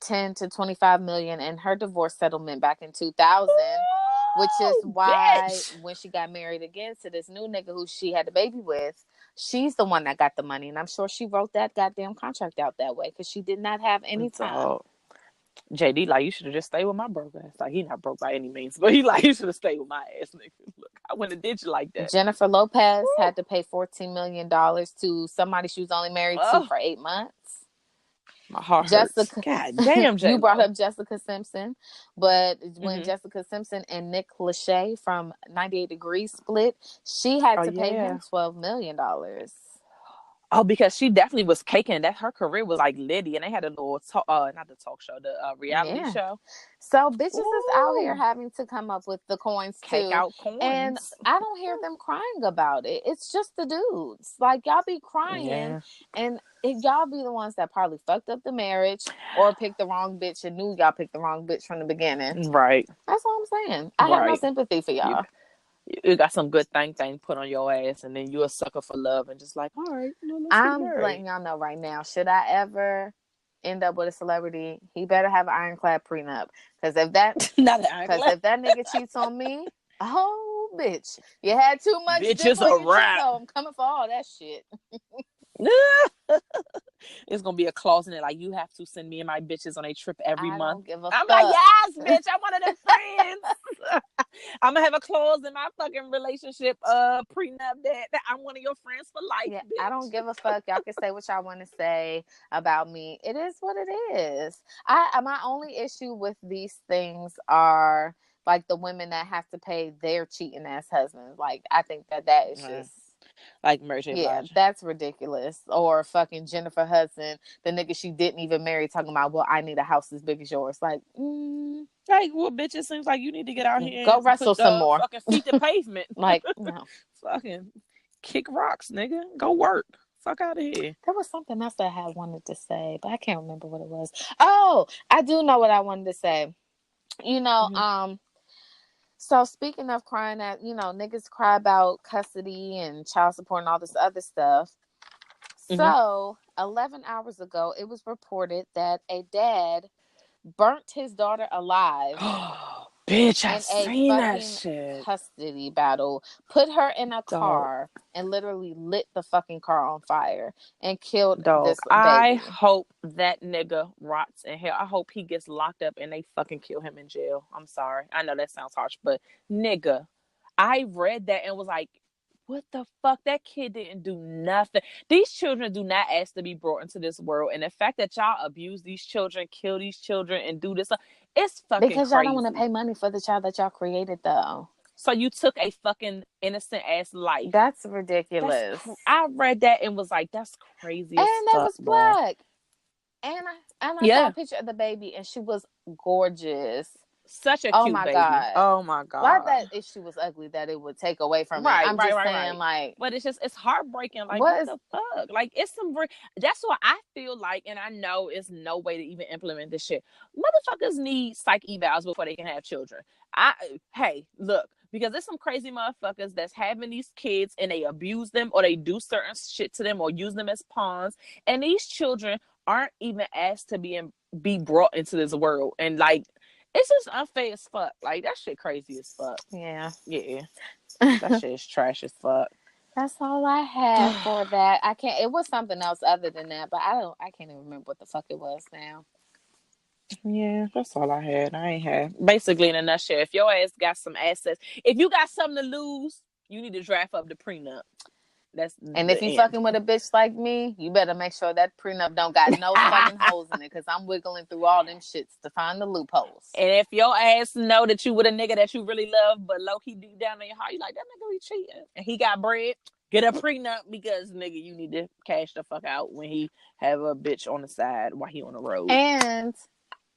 10 to 25 million in her divorce settlement back in 2000, which is why when she got married again to this new nigga who she had the baby with, she's the one that got the money. And I'm sure she wrote that goddamn contract out that way because she did not have any time. JD, like, you should have just stayed with my broke ass. Like, he not broke by any means, but he like, you should have stayed with my ass, nigga. Look, I wouldn't have did you like that. Jennifer Lopez had to pay $14 million to somebody she was only married to for 8 months. My heart hurts. God damn, you brought up Jessica Simpson, but when Jessica Simpson and Nick Lachey from 98 Degrees split, she had to pay him $12 million. Oh, because she definitely was caking. That her career was like Liddy, and they had a little not the talk show, the reality show. So bitches is out here having to come up with the coins Cake too, out coins. and I don't hear them crying about it. It's just the dudes. Like, y'all be crying, and y'all be the ones that probably fucked up the marriage or picked the wrong bitch and knew y'all picked the wrong bitch from the beginning. Right. That's all I'm saying. I have no sympathy for y'all. You got some good thing put on your ass, and then you a sucker for love, and just like, all right, I'm letting y'all know right now. Should I ever end up with a celebrity, he better have an ironclad prenup. Because if that nigga cheats on me, oh bitch, you had too much bitches on your cheek, so I'm coming for all that shit. It's gonna be a clause in it, like, you have to send me and my bitches on a trip every month. Don't give a I'm fuck. like, yes, bitch, I'm one of them friends. I'm gonna have a clause in my fucking relationship prenup that I'm one of your friends for life. Yeah, bitch. I don't give a fuck. Y'all can say what y'all want to say about me. It is what it is. My only issue with these things are like the women that have to pay their cheating ass husbands. Like, I think that is just like Mary J. Yeah, Blige. that's ridiculous. Or fucking Jennifer Hudson, the nigga she didn't even marry, talking about, well, I need a house as big as yours. Like, like, well, bitch, it seems like you need to get out here go and wrestle some more. Fucking feet the pavement. Like, no. Fucking kick rocks, nigga. Go work. Fuck out of here. There was something else that I had wanted to say, but I can't remember what it was. Oh, I do know what I wanted to say. You know, so speaking of crying at, niggas cry about custody and child support and all this other stuff. So 11 hours ago, it was reported that a dad burnt his daughter alive. Bitch, I seen that shit. Custody battle. Put her in a car and literally lit the fucking car on fire and killed this baby. I hope that nigga rots in hell. I hope he gets locked up and they fucking kill him in jail. I'm sorry. I know that sounds harsh, but nigga, I read that and was like, what the fuck? That kid didn't do nothing. These children do not ask to be brought into this world. And the fact that y'all abuse these children, kill these children, and do this, it's fucking because crazy. Y'all don't want to pay money for the child that y'all created, though. So you took a fucking innocent ass life. That's ridiculous. I read that and was like, that's crazy. And they was black. And I saw a picture of the baby, and she was gorgeous. Such a cute baby. God. Oh my God. Not that if she was ugly that it would take away from it. I'm just saying, like, but it's heartbreaking. Like, what the fuck? Like, it's that's what I feel like, and I know it's no way to even implement this shit. Motherfuckers need psych evals before they can have children. Hey, look, because there's some crazy motherfuckers that's having these kids and they abuse them or they do certain shit to them or use them as pawns, and these children aren't even asked to be brought into this world. And like, it's just unfair as fuck. Like, that shit crazy as fuck. Yeah. That shit is trash as fuck. That's all I had for that. It was something else other than that, but I can't even remember what the fuck it was now. Yeah, that's all I had. I ain't had. Basically, in a nutshell, if your ass got some assets, if you got something to lose, you need to draft up the prenup. And if you fucking with a bitch like me, you better make sure that prenup don't got no fucking holes in it, because I'm wiggling through all them shits to find the loopholes. And if your ass know that you with a nigga that you really love, but low-key deep down in your heart, you like, that nigga be cheating, and he got bread, get a prenup, because nigga, you need to cash the fuck out when he have a bitch on the side while he on the road. And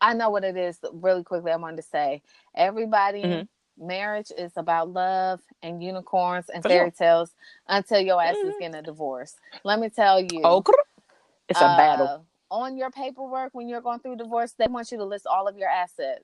I know what it is. Really quickly, I wanted to say, everybody, marriage is about love and unicorns and fairy tales until your ass is getting a divorce. Let me tell you. It's a battle. On your paperwork, when you're going through divorce, they want you to list all of your assets.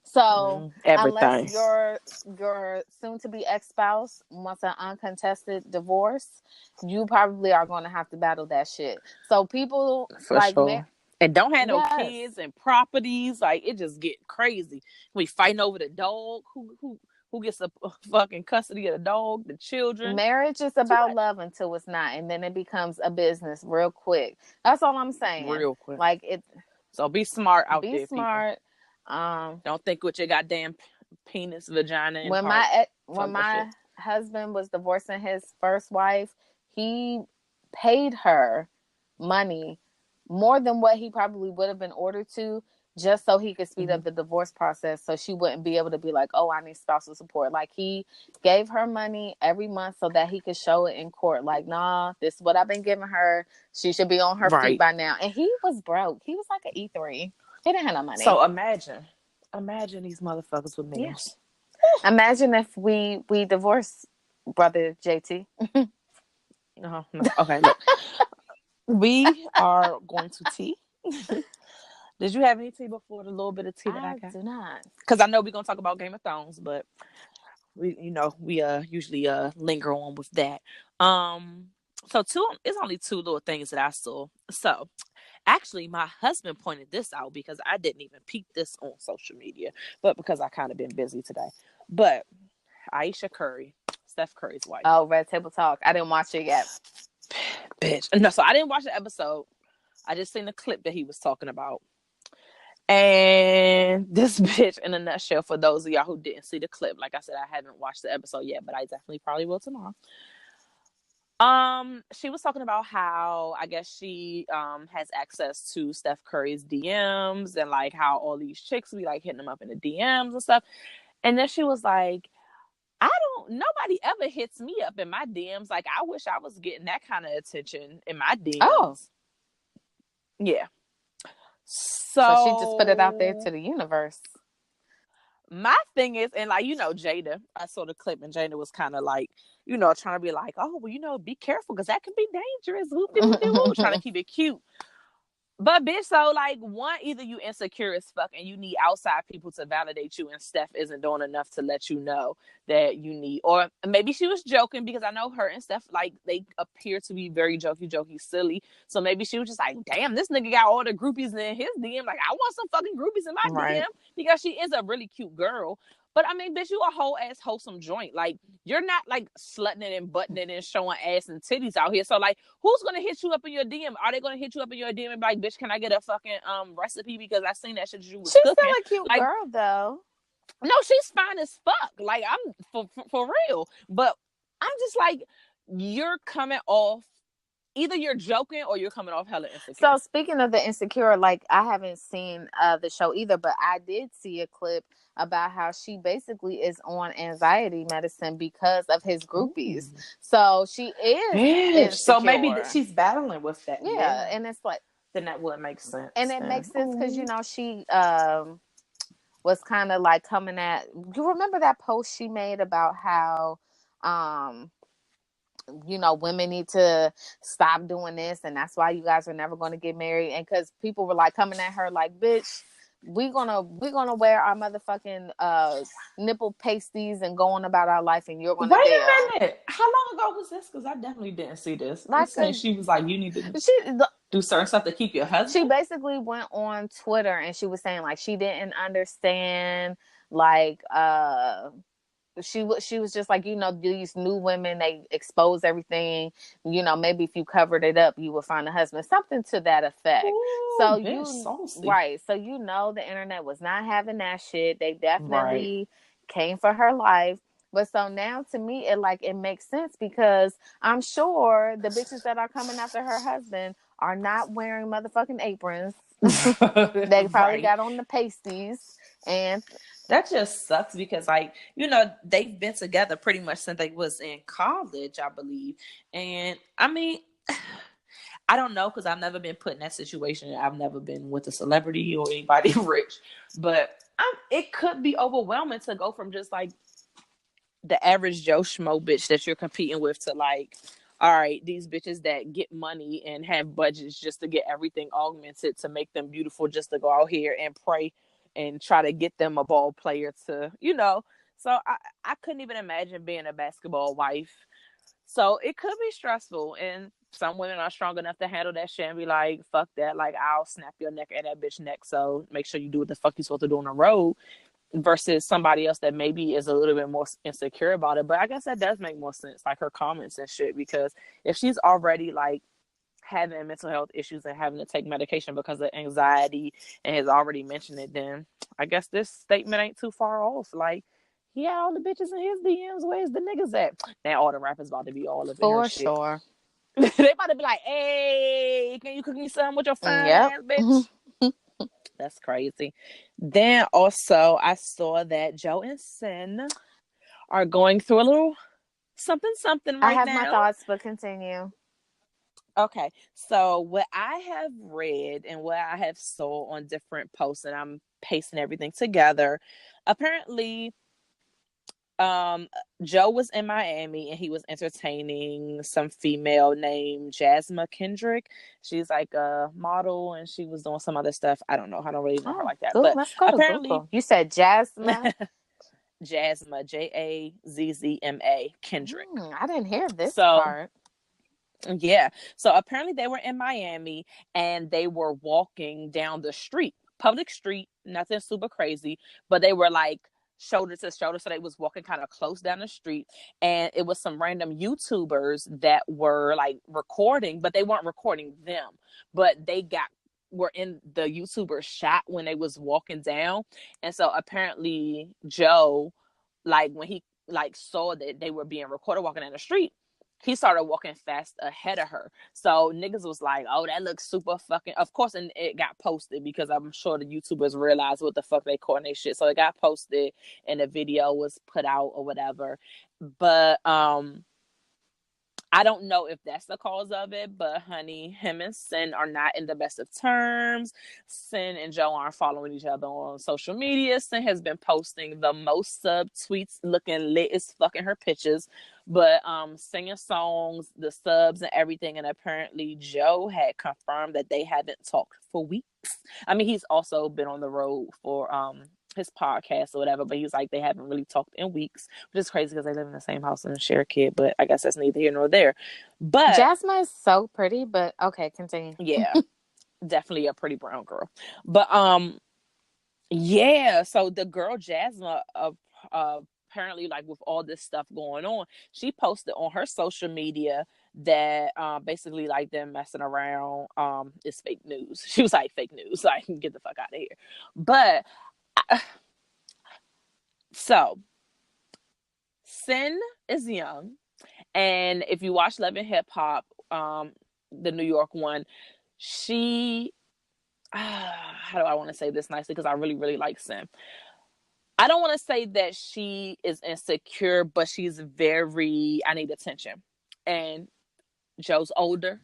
So unless Everything. your soon-to-be ex-spouse wants an uncontested divorce, you probably are going to have to battle that shit. So people For like sure. And don't have no yes, kids and properties. Like, it just get crazy. We fighting over the dog. Who gets a fucking custody of the dog, the children? marriage is Too about much. love until it's not, and then it becomes a business real quick. That's all I'm saying. Real quick. Like it. So be smart out Be there, people. smart. Don't think with your goddamn penis, vagina, and When heart. my husband was divorcing his first wife, he paid her money more than what he probably would have been ordered to, just so he could speed up the divorce process, so she wouldn't be able to be like, oh, I need spousal support. Like, he gave her money every month so that he could show it in court. Like, nah, this is what I've been giving her. She should be on her feet by now. And he was broke. He was like an E3. He didn't have no money. So imagine these motherfuckers with meals. Yeah. Imagine if we divorce brother JT. No. Okay, look. We are going to tea. Did you have any tea before the little bit of tea that I got? I do not. Because I know we're gonna talk about Game of Thrones, but we usually linger on with that. So it's only two little things that I saw. So actually, my husband pointed this out because I didn't even peep this on social media, but because I kind of been busy today. But Ayesha Curry, Steph Curry's wife. Oh, Red Table Talk. I didn't watch it yet. Bitch. No, so I didn't watch the episode. I just seen the clip that he was talking about. And this bitch, in a nutshell, for those of y'all who didn't see the clip, like I said, I haven't watched the episode yet, but I definitely probably will tomorrow. She was talking about how I guess she has access to Steph Curry's DMs, and like how all these chicks be like hitting them up in the DMs and stuff. And then she was like, nobody ever hits me up in my DMs. Like, I wish I was getting that kind of attention in my DMs. Oh. Yeah. So she just put it out there to the universe. My thing is, and like, Jada, I saw the clip and Jada was kind of like, trying to be like, oh, well, be careful because that can be dangerous. Trying to keep it cute. But bitch, so like, one, either you insecure as fuck and you need outside people to validate you, and Steph isn't doing enough to let you know that you need, or maybe she was joking, because I know her and Steph, like, they appear to be very jokey, silly. So maybe she was just like, damn, this nigga got all the groupies in his DM. Like, I want some fucking groupies in my DM, because she is a really cute girl. But I mean, bitch, you a whole ass wholesome joint. Like, you're not like slutting it and butting it and showing ass and titties out here. So like, who's gonna hit you up in your DM? Are they gonna hit you up in your DM and be like, bitch, can I get a fucking recipe because I seen that shit you was cooking? She's still a cute girl though. No, she's fine as fuck. Like, I'm for real. But I'm just like, you're coming off, either you're joking or you're coming off hella insecure. So speaking of the insecure, like, I haven't seen the show either, but I did see a clip about how she basically is on anxiety medicine because of his groupies. Ooh. So she is insecure. So maybe she's battling with that. Yeah, and it's like, then that would make sense. And it makes sense because she was kind of like coming at. You remember that post she made about how women need to stop doing this, and that's why you guys are never going to get married. And because people were like coming at her like, bitch, we're gonna wear our motherfucking nipple pasties and go on about our life, and you're gonna wait a minute. How long ago was this? Because I definitely didn't see this. Like, she was like, you need to do certain stuff to keep your husband. She basically went on Twitter and she was saying like she didn't understand, like she was just like, these new women, they expose everything, maybe if you covered it up you would find a husband, something to that effect. Ooh, so so the internet was not having that shit. They definitely came for her life. But so now to me it makes sense, because I'm sure the bitches that are coming after her husband are not wearing motherfucking aprons. They probably got on the pasties. And that just sucks because, like, they've been together pretty much since they was in college, I believe. And I mean, I don't know, because I've never been put in that situation. I've never been with a celebrity or anybody rich. But it could be overwhelming to go from just like the average Joe Schmo bitch that you're competing with to like, all right, these bitches that get money and have budgets just to get everything augmented to make them beautiful, just to go out here and pray and try to get them a ball player to, you know. So I couldn't even imagine being a basketball wife. So it could be stressful, and some women are strong enough to handle that shit and be like, fuck that, like, I'll snap your neck and that bitch neck, so make sure you do what the fuck you're supposed to do on the road, versus somebody else that maybe is a little bit more insecure about it. But I guess that does make more sense, like her comments and shit, because if she's already like having mental health issues and having to take medication because of anxiety and has already mentioned it, then I guess this statement ain't too far off. Like, he had all the bitches in his DMs. Where's the niggas at? Now all the rappers about to be all up in her For shit. sure. They about to be like, hey, can you cook me some with your fine Yep. ass bitch? That's crazy. Then also I saw that Joe and Sin are going through a little something right I have now. my thoughts, but continue. Okay, so what I have read and what I have saw on different posts, and I'm pasting everything together. Apparently, Joe was in Miami and he was entertaining some female named Jasmine Kendrick. She's like a model and she was doing some other stuff. I don't know. I don't really know her like that. Cool. But Let's go apparently, to Google. You said Jasmine? Jasmine, Jazzma Kendrick. I didn't hear this part. Yeah. So apparently they were in Miami and they were walking down the street, public street, nothing super crazy, but they were like shoulder to shoulder. So they was walking kind of close down the street, and it was some random YouTubers that were like recording, but they weren't recording them, but were in the YouTuber shot when they was walking down. And so apparently Joe, like when he like saw that they were being recorded walking down the street, he started walking fast ahead of her. So niggas was like, oh, that looks super fucking, of course, and it got posted because I'm sure the YouTubers realized what the fuck they caught in their shit. So it got posted and the video was put out or whatever. But I don't know if that's the cause of it, but honey, him and Sin are not in the best of terms. Sin and Joe aren't following each other on social media. Sin has been posting the most sub tweets, looking lit as fucking her pictures, but singing songs, the subs and everything. And apparently Joe had confirmed that they haven't talked for weeks. I mean, he's also been on the road for his podcast or whatever, but he was like, they haven't really talked in weeks, which is crazy because they live in the same house and share a kid, but I guess that's neither here nor there. But Jasmine is so pretty, but okay, continue. Yeah, definitely a pretty brown girl. But yeah, so the girl Jasmine apparently, like, with all this stuff going on, she posted on her social media that basically, like, them messing around is fake news. She was like, fake news, so I can get the fuck out of here. But so Sin is young, and if you watch Love and Hip Hop, the New York one, she how do I want to say this nicely, because I really, really like Sin. I don't want to say that she is insecure, but she's very, I need attention. And Joe's older.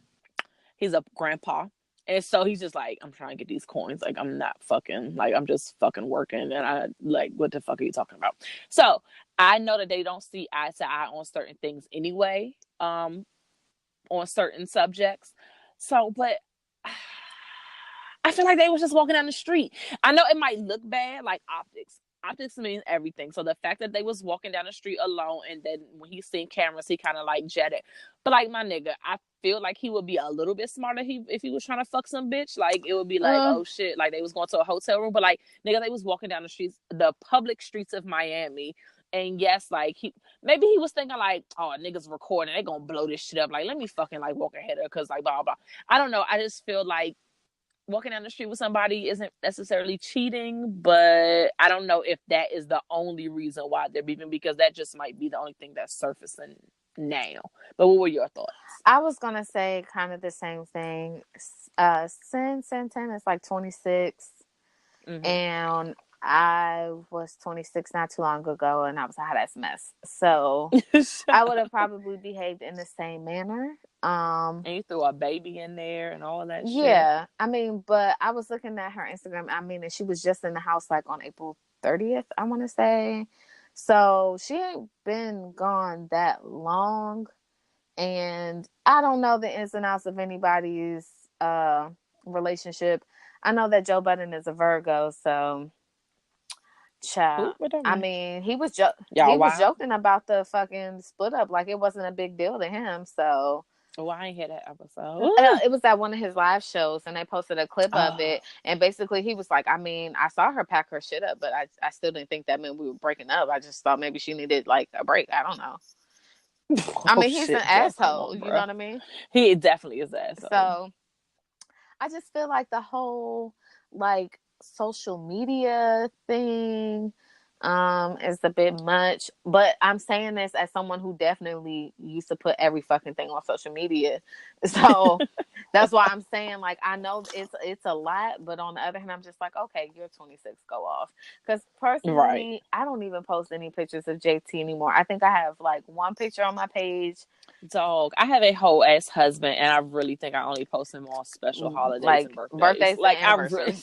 He's a grandpa. And so he's just like, I'm trying to get these coins. Like, I'm not fucking, like, I'm just fucking working. And I, like, what the fuck are you talking about? So I know that they don't see eye to eye on certain things anyway, on certain subjects. So, but I feel like they was just walking down the street. I know it might look bad, like optics. Optics means everything. So the fact that they was walking down the street alone, and then when he seen cameras, he kind of like jetted. But like, my nigga, I feel like he would be a little bit smarter if he was trying to fuck some bitch. Like, it would be like, oh shit, like they was going to a hotel room. But like, nigga, they was walking down the streets, the public streets of Miami. And yes, like, maybe he was thinking like, oh, niggas recording, they gonna blow this shit up. Like, let me fucking like walk ahead of her, because like blah blah. I don't know. I just feel like walking down the street with somebody isn't necessarily cheating, but I don't know if that is the only reason why they're beefing, because that just might be the only thing that's surfacing now. But what were your thoughts? I was gonna say kind of the same thing. Sin is like 26, and I was 26 not too long ago, and I was like, that's a mess. So I would have probably behaved in the same manner. And you threw a baby in there and all that shit. Yeah, I mean, but I was looking at her Instagram. I mean, and she was just in the house like on April 30th, I want to say. So she ain't been gone that long. And I don't know the ins and outs of anybody's relationship. I know that Joe Budden is a Virgo, so Child. Who I mean, he was Y'all wild? joking about the fucking split up like it wasn't a big deal to him. So Oh, I ain't hear that episode. it was at one of his live shows, and they posted a clip of it. And basically, he was like, I mean, I saw her pack her shit up, but I still didn't think that meant we were breaking up. I just thought maybe she needed like a break. I don't know. I mean, he's an asshole. You know what I mean? He definitely is an asshole. So I just feel like the whole like social media thing is a bit much, but I'm saying this as someone who definitely used to put every fucking thing on social media, so that's why I'm saying, like, I know it's a lot, but on the other hand, I'm just like, okay, you're 26, go off. Because personally, I don't even post any pictures of JT anymore. I think I have like one picture on my page. Dog, I have a whole ass husband, and I really think I only post him on special holidays like and birthdays. Like I really,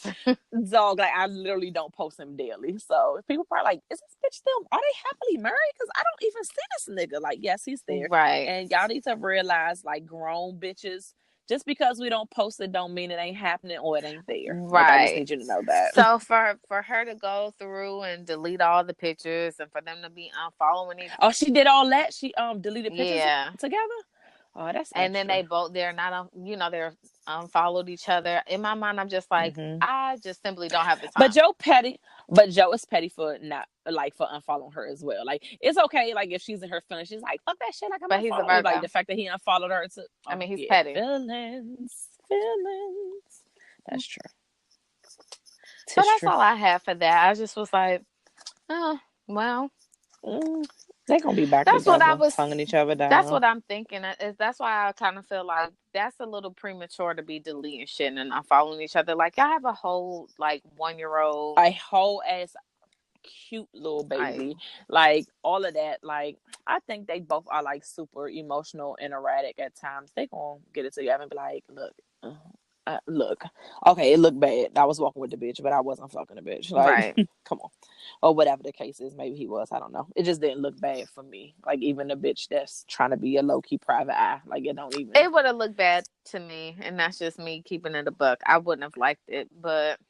dog, like I literally don't post him daily. So people probably like, is this bitch still? Are they happily married? Because I don't even see this nigga. Like, yes, he's there, right? And y'all need to realize, like, grown bitches. Just because we don't post it don't mean it ain't happening or it ain't there. Right. Like, I just need you to know that. So for her to go through and delete all the pictures and for them to be unfollowing each Oh, she did all that? She deleted pictures together? Oh, that's and extra. then they both they're not they're unfollowed each other. In my mind, I'm just like, I just simply don't have the time. But Joe is petty for not like for unfollowing her as well. Like, it's okay, like if she's in her feelings, she's like, fuck that shit. Like, but he's a Virgo. Like the fact that he unfollowed her too. I mean, he's petty. Feelings. That's true. So that's all I have for that. I just was like, oh well. They're gonna be back together, tonguing each other down. That's what I'm thinking. That's why I kind of feel like that's a little premature to be deleting shit and unfollowing each other. Like, y'all have a whole like 1-year-old, a whole ass cute little baby, like all of that. Like, I think they both are like super emotional and erratic at times. They gonna get it together and be like, look, okay, it looked bad. I was walking with the bitch, but I wasn't fucking the bitch. Like, come on. Or whatever the case is. Maybe he was. I don't know. It just didn't look bad for me. Like, even a bitch that's trying to be a low-key private eye. Like, it don't even. It would have looked bad to me, and that's just me keeping it a buck. I wouldn't have liked it, but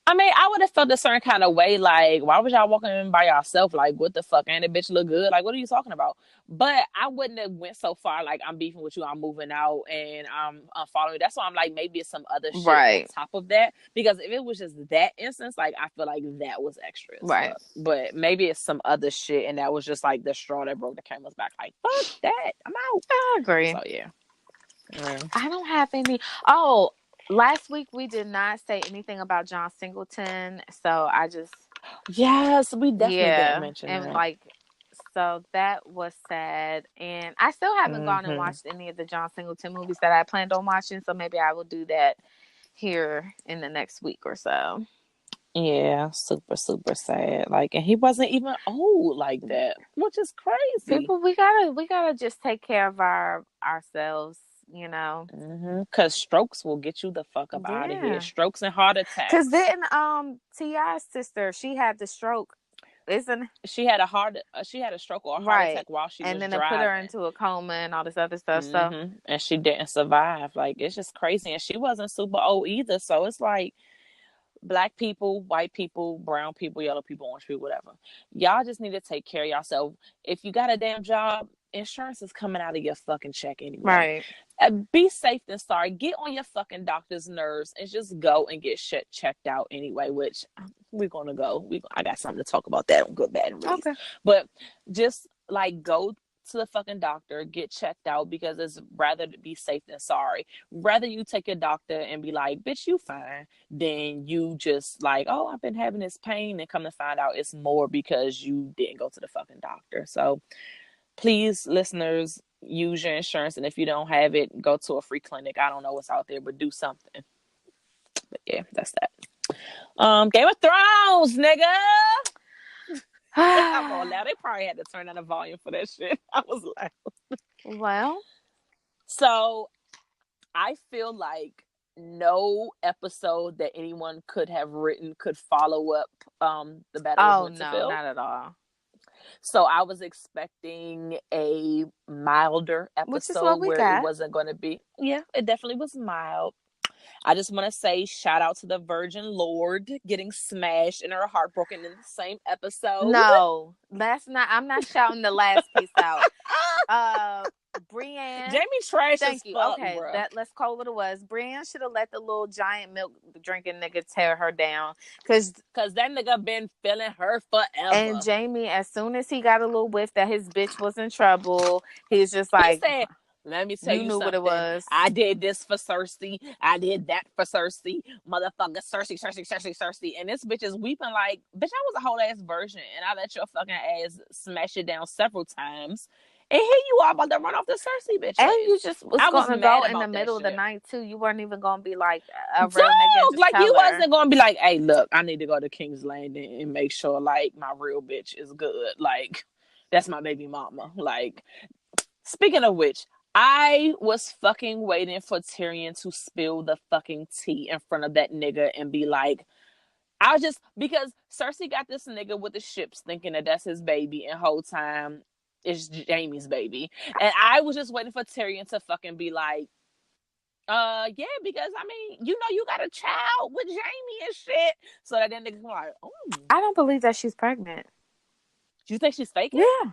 I mean, I would have felt a certain kind of way. Like, why was y'all walking in by yourself? Like, what the fuck? Ain't the bitch look good? Like, what are you talking about? But I wouldn't have went so far. Like, I'm beefing with you. I'm moving out and I'm unfollowing you. That's why I'm like, maybe it's some other shit on top of that. Because if it was just that instance, like, I feel like that was extra. Right. But maybe it's some other shit. And that was just like the straw that broke the camel's back. Like, fuck that. I'm out. I agree. So, yeah. I don't have any. Oh, last week we did not say anything about John Singleton, so I just we definitely didn't mention and that. like, so that was sad, and I still haven't gone and watched any of the John Singleton movies that I planned on watching, so maybe I will do that here in the next week or so. Yeah, super, super sad. Like, and he wasn't even old like that, which is crazy. People, we gotta just take care of ourselves. You know, because strokes will get you the fuck up out of here. Strokes and heart attacks. Because then T.I.'s sister, she had the stroke, she had a stroke or a heart attack while she was driving, and then they put her into a coma and all this other stuff. So and she didn't survive. Like, it's just crazy, and she wasn't super old either. So it's like, Black people, white people, brown people, yellow people, orange people, whatever. Y'all just need to take care of yourself. If you got a damn job, insurance is coming out of your fucking check anyway. Right. Be safe and sorry. Get on your fucking doctor's nerves and just go and get shit checked out anyway, which we're going to go. I got something to talk about that on Good, Bad, and Release. Okay. But just, like, go to the fucking doctor, get checked out, because it's rather to be safe than sorry. Rather you take a doctor and be like, bitch, you fine, than you just like, oh, I've been having this pain, and come to find out it's more because you didn't go to the fucking doctor. So please, listeners, use your insurance, and if you don't have it, go to a free clinic. I don't know what's out there, but do something. But yeah, that's that. Game of Thrones, nigga. I'm all loud. They probably had to turn down the volume for that shit. I was loud. Well, so I feel like no episode that anyone could have written could follow up the Battle of Winterfell. No, not at all. So I was expecting a milder episode, which is what we where got. It wasn't going to be. Yeah, it definitely was mild. I just want to say shout out to the Virgin Lord getting smashed and her heart broken in the same episode. No, that's not. I'm not shouting the last piece out. Brienne. Jamie trash Thank as you. fuck, Okay, bruh. let's call it what it was. Brienne should have let the little giant milk drinking nigga tear her down, cause that nigga been feeling her forever. And Jamie, as soon as he got a little whiff that his bitch was in trouble, he's just like, he said, let me tell you knew something. What it was. I did this for Cersei. I did that for Cersei. Motherfucker, Cersei. And this bitch is weeping like, bitch, I was a whole ass virgin. And I let your fucking ass smash it down several times. And here you are about to run off the Cersei bitch. And you just was going to go in the middle of the night, too. You weren't even going to be like a real nigga. Like, you wasn't going to be like, hey, look, I need to go to King's Landing and make sure, like, my real bitch is good. Like, that's my baby mama. Like, speaking of which, I was fucking waiting for Tyrion to spill the fucking tea in front of that nigga and be like, because Cersei got this nigga with the ships thinking that that's his baby, and whole time it's Jaime's baby. And I was just waiting for Tyrion to fucking be like, yeah, because I mean, you know, you got a child with Jaime and shit. So that then nigga's like, oh. I don't believe that she's pregnant. Do you think she's faking? Yeah.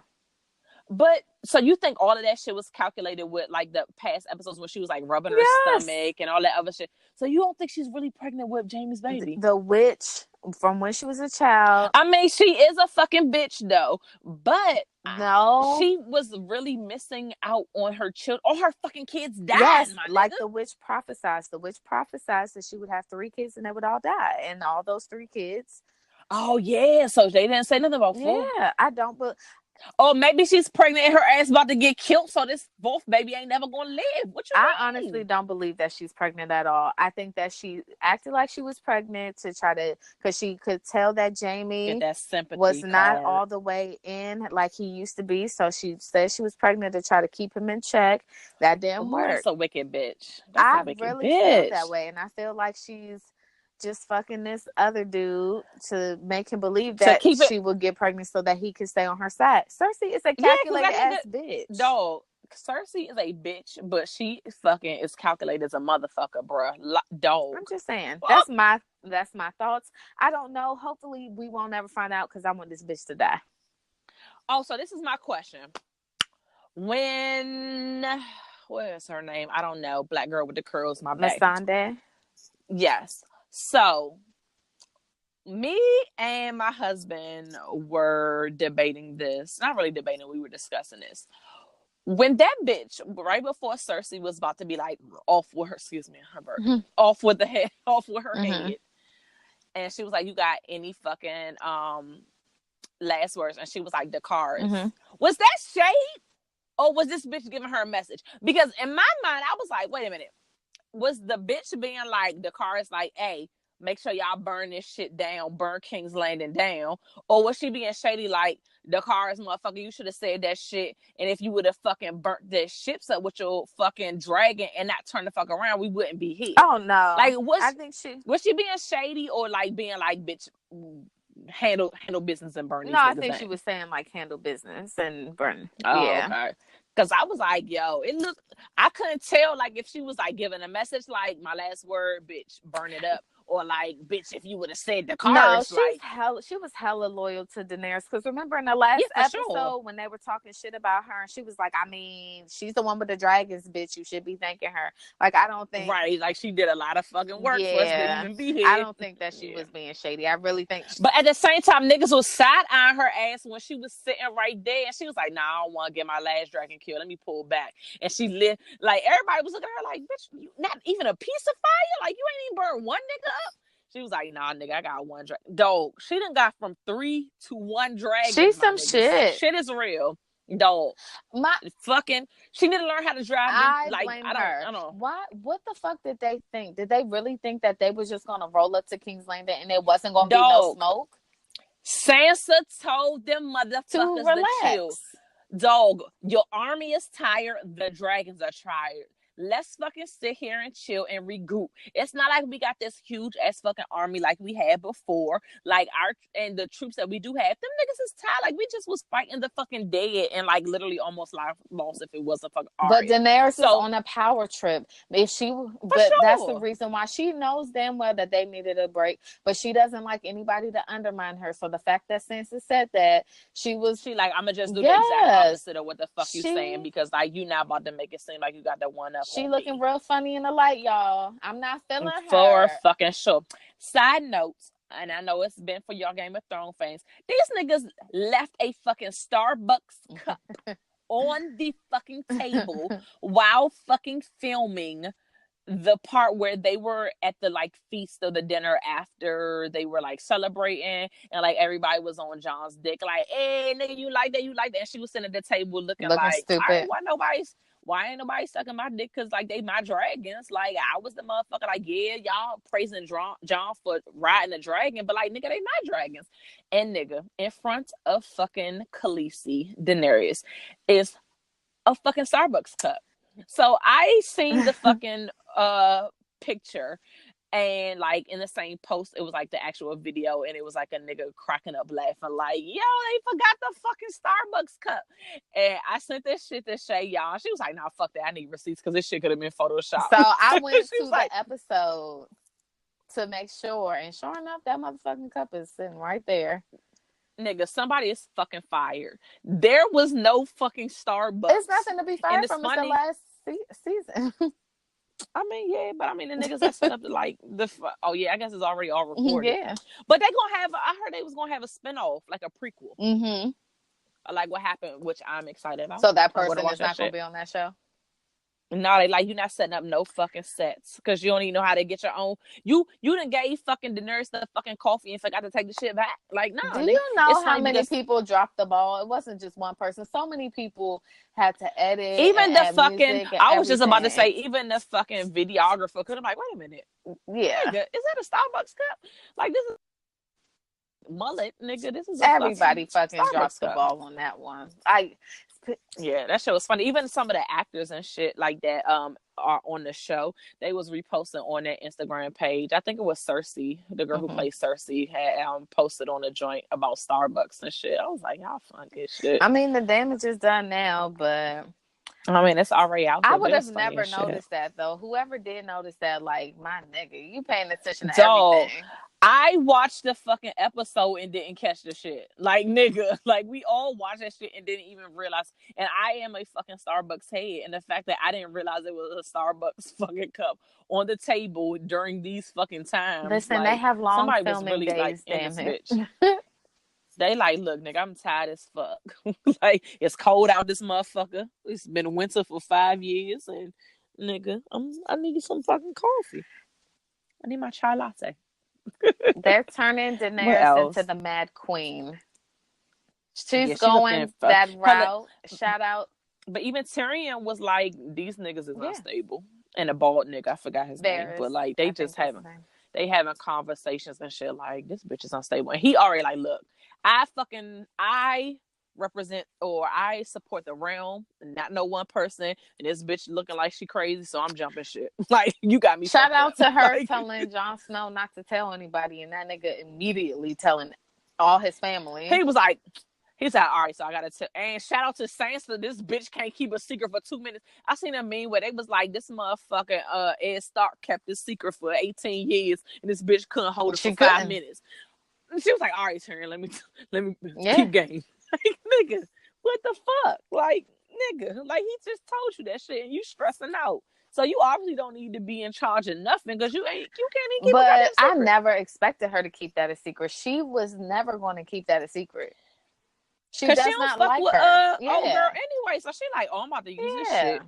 But so you think all of that shit was calculated with like the past episodes where she was like rubbing her stomach and all that other shit? So you don't think she's really pregnant with Jaime's baby? The witch from when she was a child. I mean, she is a fucking bitch though, but no, she was really missing out on her children. All her fucking kids died. Yes, like nigga. the witch prophesied. The witch prophesied that she would have 3 kids and they would all die, and all those 3 kids. Oh yeah, so they didn't say nothing about 4. Yeah, I don't. But or maybe she's pregnant and her ass about to get killed, so this fourth baby ain't never gonna live. What you mean? I honestly don't believe that she's pregnant at all. I think that she acted like she was pregnant to try to, because she could tell that Jaime was not all the way in like he used to be. So she said she was pregnant to try to keep him in check. That didn't work. That's a wicked bitch. I really feel that way, and I feel like she's just fucking this other dude to make him believe that she will get pregnant so that he can stay on her side. Cersei is a calculated ass bitch. Dog, Cersei is a bitch, but she fucking is calculated as a motherfucker, bruh. Dog. I'm just saying. That's my thoughts. I don't know. Hopefully we won't ever find out because I want this bitch to die. Oh, so this is my question. When, what is her name? I don't know. Black girl with the curls, my bad. Missandei? Yes. So, me and my husband were debating this. Not really debating, we were discussing this. When that bitch, right before Cersei was about to be like, off with her, off with her head. And she was like, you got any fucking last words? And she was like, the cards. Was that shade? Or was this bitch giving her a message? Because in my mind, I was like, wait a minute. Was the bitch being like, the cards like, hey, make sure y'all burn this shit down, burn King's Landing down? Or was she being shady like, the cards, motherfucker, you should have said that shit, and if you would have fucking burnt the ships up with your fucking dragon and not turn the fuck around, we wouldn't be here. Oh, no. Like, was she being shady or like being like, bitch, handle business and burn these No, I think she was saying like handle business and burn. Oh, yeah. Okay. Because I was like, yo, I couldn't tell, like, if she was, like, giving a message, like, my last word, bitch, burn it up. Or, like, bitch, if you would have said the cards. No, she was hella loyal to Daenerys. Because remember in the last episode when they were talking shit about her, and she was like, I mean, she's the one with the dragons, bitch. You should be thanking her. Like, I don't think. Right. Like, she did a lot of fucking work for us to even be here. I don't think that she was being shady. I really think. But at the same time, niggas was side-eyeing her ass when she was sitting right there. And she was like, nah, I don't want to get my last dragon killed. Let me pull back. And she lit. Like, everybody was looking at her like, bitch, you not even a piece of fire? Like, you ain't even burned one nigga up? She was like, nah, nigga, I got one dragon. Dog, she done got from 3 to 1 dragon. She's some shit. Shit is real. Dog. She need to learn how to drive. I blame her. I don't know. What the fuck did they think? Did they really think that they was just going to roll up to King's Landing and there wasn't going to be no smoke? Sansa told them motherfuckers to chill. Dog, your army is tired. The dragons are tired. let's fucking sit here and chill and regroup. It's not like we got this huge ass fucking army like we had before. Like and the troops that we do have, them niggas is tired. Like we just was fighting the fucking dead and like literally almost lost if it wasn't fucking Arya. But Daenerys is on a power trip. If she, but that's the reason why she knows damn well that they needed a break. But she doesn't like anybody to undermine her. So the fact that Sansa said that, she like, I'm gonna just do the exact opposite of what the fuck you saying, because like you not about to make it seem like you got the one up. She looking real funny in the light, y'all. I'm not feeling her. For fucking sure. Side notes, and I know it's been for y'all Game of Thrones fans, these niggas left a fucking Starbucks cup on the fucking table while fucking filming the part where they were at the like feast or the dinner after they were like celebrating, and like everybody was on John's dick, like, hey nigga, you like that, and she was sitting at the table looking like stupid. Why ain't nobody sucking my dick? Because like they my dragons. Like I was the motherfucker. Like, yeah, y'all praising John for riding the dragon, but like nigga, they my dragons. And nigga, in front of fucking Khaleesi, Daenerys is a fucking Starbucks cup. So I seen the fucking picture, and like in the same post it was like the actual video, and it was like a nigga cracking up laughing like, yo, they forgot the fucking Starbucks cup. And I sent this shit to Shay, y'all. She was like, nah, fuck that, I need receipts, because this shit could have been photoshopped. So I went to the episode to make sure, and sure enough, that motherfucking cup is sitting right there. Nigga, somebody is fucking fired. There was no fucking Starbucks. It's nothing to be fired from. It's the last season. I mean, yeah, but I mean, the niggas that set up the like oh yeah, I guess it's already all recorded. Yeah, but they gonna have. I heard they was gonna have a spinoff, like a prequel. Mm-hmm. Like what happened, which I'm excited about. So that person is not gonna be on that show. No, they like, you're not setting up no fucking sets, because you don't even know how to get your own. You done gave fucking Daenerys the fucking coffee and forgot to take the shit back. Like, no. Do you know how many people dropped the ball? It wasn't just one person. So many people had to edit. Even the fucking, I was just about to say, even the fucking videographer could have like, wait a minute. Yeah. Nigga, is that a Starbucks cup? Like, this is mullet, nigga. This is everybody fucking dropped the ball on that one. Yeah, that show was funny. Even some of the actors and shit like that are on the show. They was reposting on their Instagram page. I think it was Cersei, the girl who plays Cersei, had posted on a joint about Starbucks and shit. I was like, y'all funky shit. I mean, the damage is done now, but I mean, it's already out there. I would have never noticed that though. Whoever did notice that, like, my nigga, you paying attention to everything. I watched the fucking episode and didn't catch the shit. Like, nigga, like, we all watched that shit and didn't even realize. And I am a fucking Starbucks head. And the fact that I didn't realize it was a Starbucks fucking cup on the table during these fucking times. Listen, like, they have long somebody filming was really, days, like, damn it. Bitch. They like, look, nigga, I'm tired as fuck. Like, it's cold out this motherfucker. It's been winter for 5 years. And, nigga, I need some fucking coffee. I need my chai latte. They're turning Daenerys into the Mad Queen. She's going that route. Shout out. But even Tyrion was like, these niggas is unstable. And a bald nigga, I forgot his name. But like, they just having conversations and shit like, this bitch is unstable. And he already like, look, I represent, or I support the realm, not no one person, and this bitch looking like she crazy, so I'm jumping shit. Like, you got me. Shout out to her telling Jon Snow not to tell anybody, and that nigga immediately telling all his family. He was like, he's like, all right, so I gotta tell. And shout out to Sansa, this bitch can't keep a secret for 2 minutes. I seen a meme where they was like, this motherfucker Ed Stark kept this secret for 18 years, and this bitch couldn't hold it for 5 minutes. And she was like, all right, Tyrion, let me keep game. Like, nigga, what the fuck? Like, nigga, like, he just told you that shit and you stressing out. So you obviously don't need to be in charge of nothing, because you can't even keep But I never expected her to keep that a secret. She was never going to keep that a secret. She does not like her. Old girl anyway, so she like, oh, I'm about to use this shit.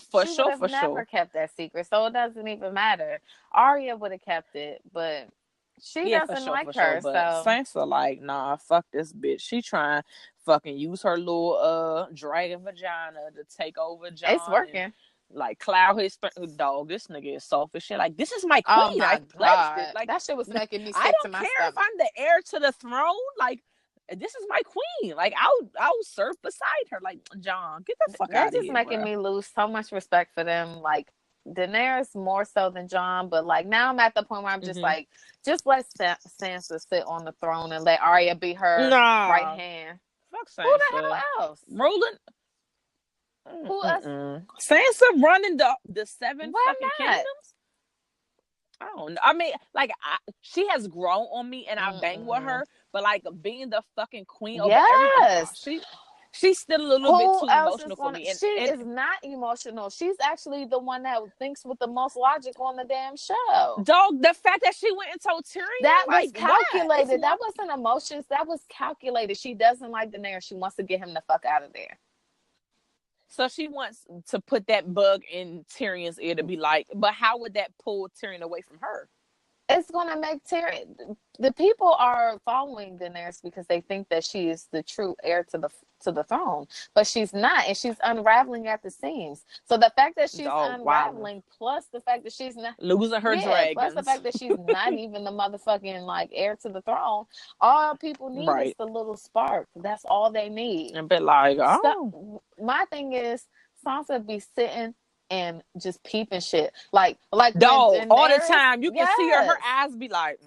For sure. She never kept that secret, so it doesn't even matter. Arya would have kept it, but she doesn't like her. So Sansa like, nah, fuck this bitch. She trying fucking use her little dragon vagina to take over Jon. It's working. And, like, cloud his dog. This nigga is selfish. Shit, like, this is my queen. Oh my I pledged it. Like, that shit was making me sick to my stomach. I don't care if I'm the heir to the throne. Like, this is my queen. Like, I'll serve beside her. Like, John, get the fuck They're out of just here, making bro. me lose so much respect for them. Like, Daenerys more so than Jon, but like now I'm at the point where I'm just like, just let Sansa sit on the throne and let Arya be her right hand. Fuck Sansa. Who the hell else? Roland. Who else? Sansa running the 7 Why fucking not? kingdoms. I don't know. I mean, like, she has grown on me, and I bang with her. But like, being the fucking queen over everything, she's still a little bit too emotional for me. She is not emotional. She's actually the one that thinks with the most logic on the damn show. Dog, the fact that she went and told Tyrion, that was calculated. That wasn't emotions. That was calculated. She doesn't like Daenerys. She wants to get him the fuck out of there. So she wants to put that bug in Tyrion's ear to be like, but how would that pull Tyrion away from her? It's going to make Tyrion... The people are following Daenerys because they think that she is the true heir to the throne, but she's not, and she's unraveling at the seams. So the fact that she's unraveling, plus the fact that she's not losing her dragons, plus the fact that she's not even the motherfucking like heir to the throne, all people need is the little spark. That's all they need. And be like, So, my thing is, Sansa be sitting and just peeping shit, like dog, all the time. You can see her eyes be like,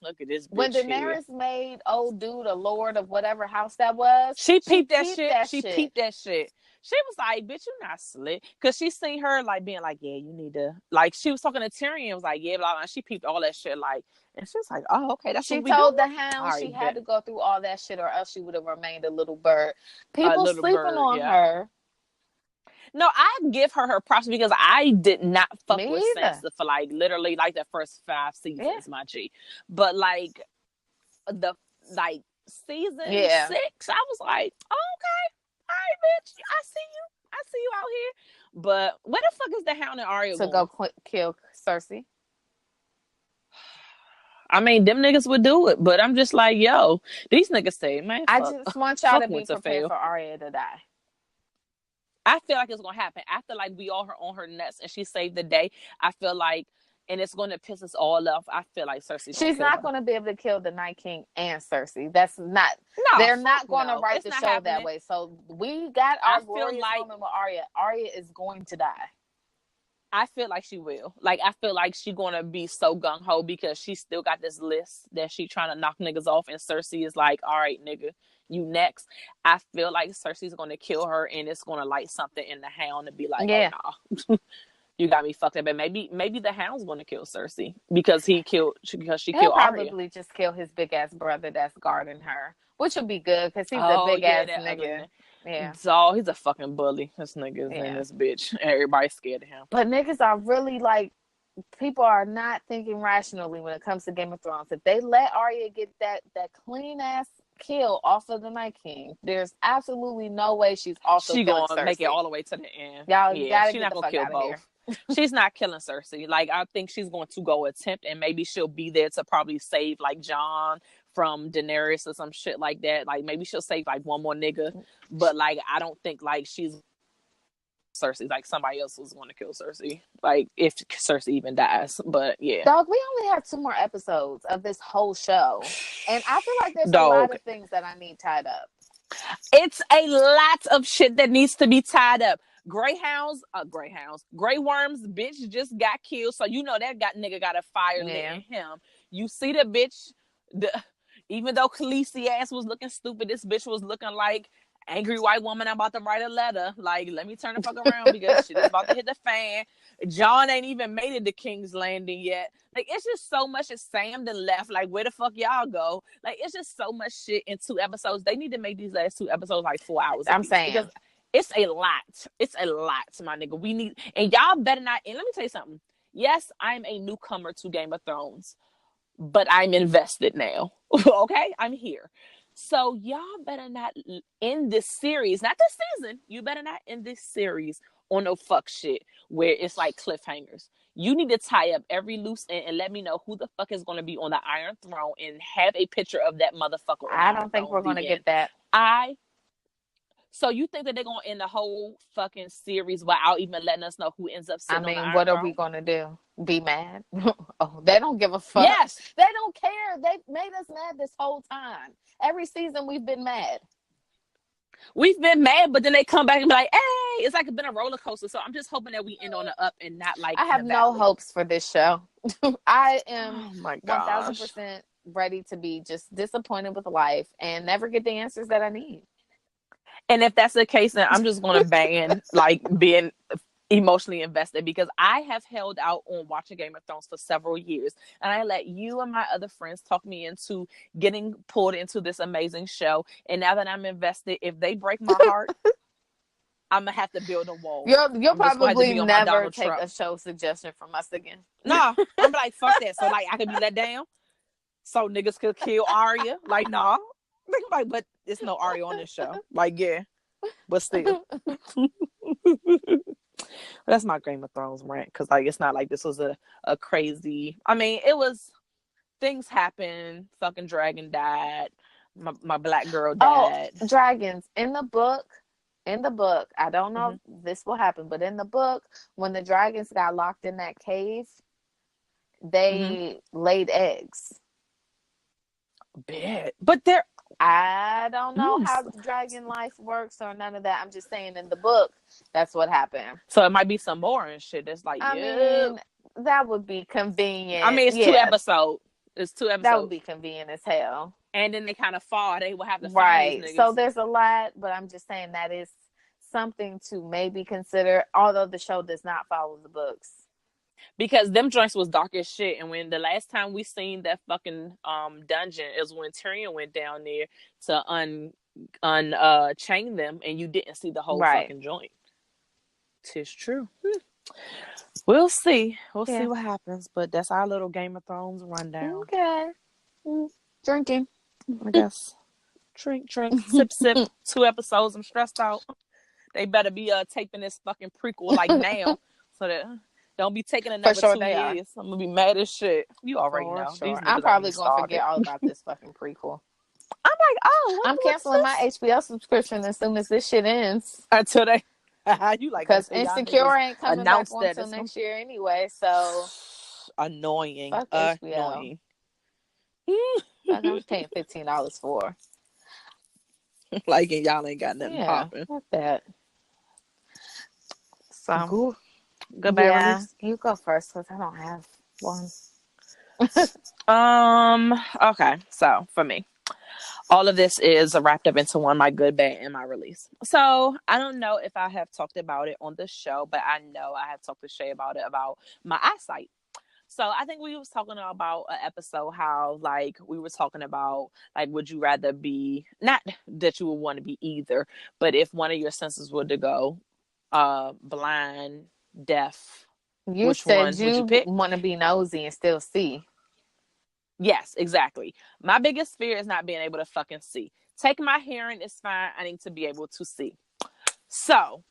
look at this bitch. When Daenerys made old dude a lord of whatever house that was, she peeped that shit. She peeped that shit. She was like, bitch, you not slick. Because she seen her, like, being like, yeah, you need to... Like, she was talking to Tyrion, was like, yeah, blah, blah. She peeped all that shit, like... And she was like, oh, okay, that's what we do. She told the Hound she had to go through all that shit, or else she would have remained a little bird. People sleeping on her. No, I give her props because I did not fuck with Sansa for, like, literally, like, the first 5 seasons, my G. But, like, season 6, I was like, oh, okay. All right, bitch. I see you out here. But where the fuck is the Hound and Arya to go kill Cersei? I mean, them niggas would do it, but I'm just like, yo, these niggas say, man, I just want y'all to be prepared for Arya to die. I feel like it's gonna happen after, like, we all are on her nuts and she saved the day. I feel like, and it's gonna piss us all off. I feel like Cersei. She's not gonna be able to kill the Night King and Cersei. That's not. No, they're not gonna write the show that way. So we got our glorious moment with Arya. Arya is going to die. I feel like she will. Like, I feel like she's gonna be so gung ho because she still got this list that she trying to knock niggas off, and Cersei is like, all right, nigga, you next. I feel like Cersei's gonna kill her, and it's gonna light something in the Hound to be like, oh no, you got me fucked up. But maybe the Hound's gonna kill Cersei because she killed Arya. Probably just kill his big ass brother that's guarding her, which would be good because he's a big ass nigga. Yeah. So he's a fucking bully. This nigga's in this bitch. Everybody's scared of him. But niggas are really like, people are not thinking rationally when it comes to Game of Thrones. If they let Arya get that clean ass kill off of the Night King, there's absolutely no way she's also killing Cersei. Make it all the way to the end. Y'all gotta she's not gonna kill both. She's not killing Cersei. Like, I think she's going to go attempt, and maybe she'll be there to probably save, like, Jon from Daenerys or some shit like that. Like, maybe she'll save, like, one more nigga. But, like, I don't think, like, she's Cersei. Like, somebody else was going to kill Cersei. Like, if Cersei even dies. But, yeah. Dog, we only have 2 more episodes of this whole show. And I feel like there's a lot of things that I need tied up. It's a lot of shit that needs to be tied up. Grey worms, bitch just got killed. So, you know that nigga got a fire lit in him. You see the bitch... Even though Khaleesi ass was looking stupid, this bitch was looking like angry white woman. I'm about to write a letter. Like, let me turn the fuck around because shit is about to hit the fan. Jon ain't even made it to King's Landing yet. Like, it's just so much. Sam done left. Like, where the fuck y'all go? Like, it's just so much shit in 2 episodes. They need to make these last 2 episodes like 4 hours. I'm saying. Because it's a lot. It's a lot, my nigga. We need, and y'all better not, and let me tell you something. Yes, I'm a newcomer to Game of Thrones, but I'm invested now. Okay? I'm here. So y'all better not end this series, not this season. You better not end this series on no fuck shit where it's like cliffhangers. You need to tie up every loose end and let me know who the fuck is going to be on the Iron Throne and have a picture of that motherfucker. I don't think we're going to get that. So you think that they're gonna end the whole fucking series without even letting us know who ends up I sitting on the mean, Iron what are we Throne? gonna do? Be mad? Oh, they don't give a fuck. Yes, They don't care. They made us mad this whole time. Every season we've been mad. we've been mad, but then they come back and be like, "Hey, it's like it's been a roller coaster." So I'm just hoping that we end on the up and not like I in have a no valley. hopes for this show. I am Oh my gosh. 1000% ready to be just disappointed with life and never get the answers that I need. And if that's the case, then I'm just gonna ban like being emotionally invested, because I have held out on watching Game of Thrones for several years, and I let you and my other friends talk me into getting pulled into this amazing show. And now that I'm invested, if they break my heart, I'm gonna have to build a wall. You'll I'm just gonna have to probably be on my never Donald take Trump. a show suggestion from us again. Nah, I'm like, fuck that. So like I can be let down, so niggas could kill Arya. Like, nah. Like, but it's no Arya on this show. Like, yeah, but still. That's my Game of Thrones rant, because like it's not like this was a crazy. I mean, it was, things happened. Fucking dragon died. My black girl died. Dragons in the book. In the book, I don't know Mm-hmm. if this will happen, but in the book, when the dragons got locked in that cave, they laid eggs. Bad, but they're. I don't know how dragon life works or none of that. I'm just saying in the book, that's what happened. So it might be some more and shit. That's like, I yeah. mean, that would be convenient. I mean, it's 2 episodes. It's 2 episodes. That would be convenient as hell. And then they kind of fall. They will have to find these niggas. So there's a lot, but I'm just saying that is something to maybe consider, although the show does not follow the books. Because them joints was dark as shit. And when the last time we seen that fucking dungeon is when Tyrion went down there to chain them, and you didn't see the whole fucking joint. 'Tis true. We'll see. We'll see what happens. But that's our little Game of Thrones rundown. Okay. Drinking, I guess. Drink, sip, 2 episodes. I'm stressed out. They better be taping this fucking prequel like now, so that don't be taking another 2 years. I'm gonna be mad as shit. You already know. Sure. I'm probably gonna forget all about this fucking prequel. I'm like, oh, I'm canceling my HBO subscription as soon as this shit ends. Until they, you like, because Insecure ain't coming back until next year anyway. So annoying. Fuck HBO. I'm paying $15 for. Like, and y'all ain't got nothing popping. Fuck that. So good bad release. You go first because I don't have one. Okay, so for me, all of this is wrapped up into one, my good, bad, and my release. So I don't know if I have talked about it on the show, but I know I have talked to Shay about it, about my eyesight. So I think we was talking about an episode how, like, we were talking about, like, would you rather be, not that you would want to be either, but if one of your senses were to go blind, deaf, you said you want to be nosy and still see. Yes, exactly. My biggest fear is not being able to fucking see. Take my hearing is fine. I need to be able to see. So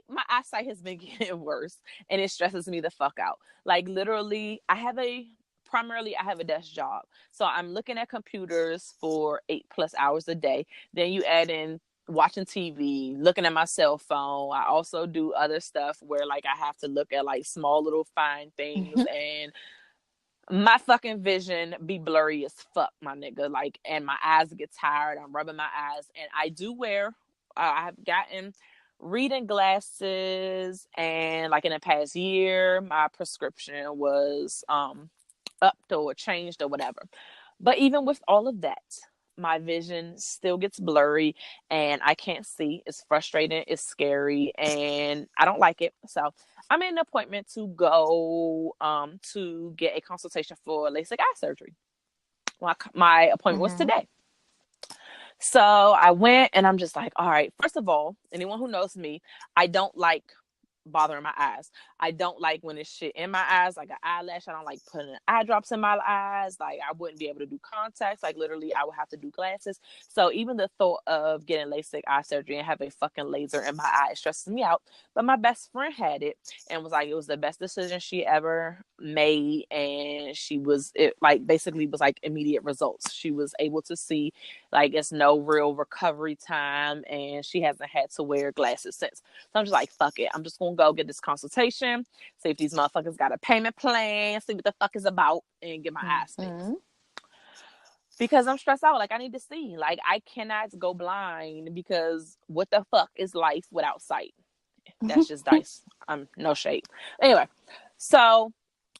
my eyesight has been getting worse, and it stresses me the fuck out. Like, literally, I have a desk job. So I'm looking at computers for 8+ hours a day. Then you add in watching TV, looking at my cell phone. I also do other stuff where, like, I have to look at, like, small little fine things, and my fucking vision be blurry as fuck, my nigga. Like, and my eyes get tired. I'm rubbing my eyes, and I do wear, I have gotten reading glasses, and like in the past year, my prescription was upped or changed or whatever. But even with all of that, my vision still gets blurry, and I can't see. It's frustrating. It's scary, and I don't like it. So I made an appointment to go to get a consultation for LASIK eye surgery. My appointment was today. So I went, and I'm just like, all right, first of all, anyone who knows me, I don't like bothering my eyes. I don't like when it's shit in my eyes, like an eyelash. I don't like putting eye drops in my eyes. Like, I wouldn't be able to do contacts. Like, literally, I would have to do glasses. So even the thought of getting LASIK eye surgery and having a fucking laser in my eye stresses me out. But my best friend had it and was like, it was the best decision she ever made. And it like basically was like immediate results. She was able to see, like, it's no real recovery time, and she hasn't had to wear glasses since. So I'm just like, fuck it. I'm just going to go get this consultation, see if these motherfuckers got a payment plan, see what the fuck is about, and get my eyes fixed. Because I'm stressed out. Like, I need to see. Like, I cannot go blind, because what the fuck is life without sight? That's just dice. No shade. Anyway, so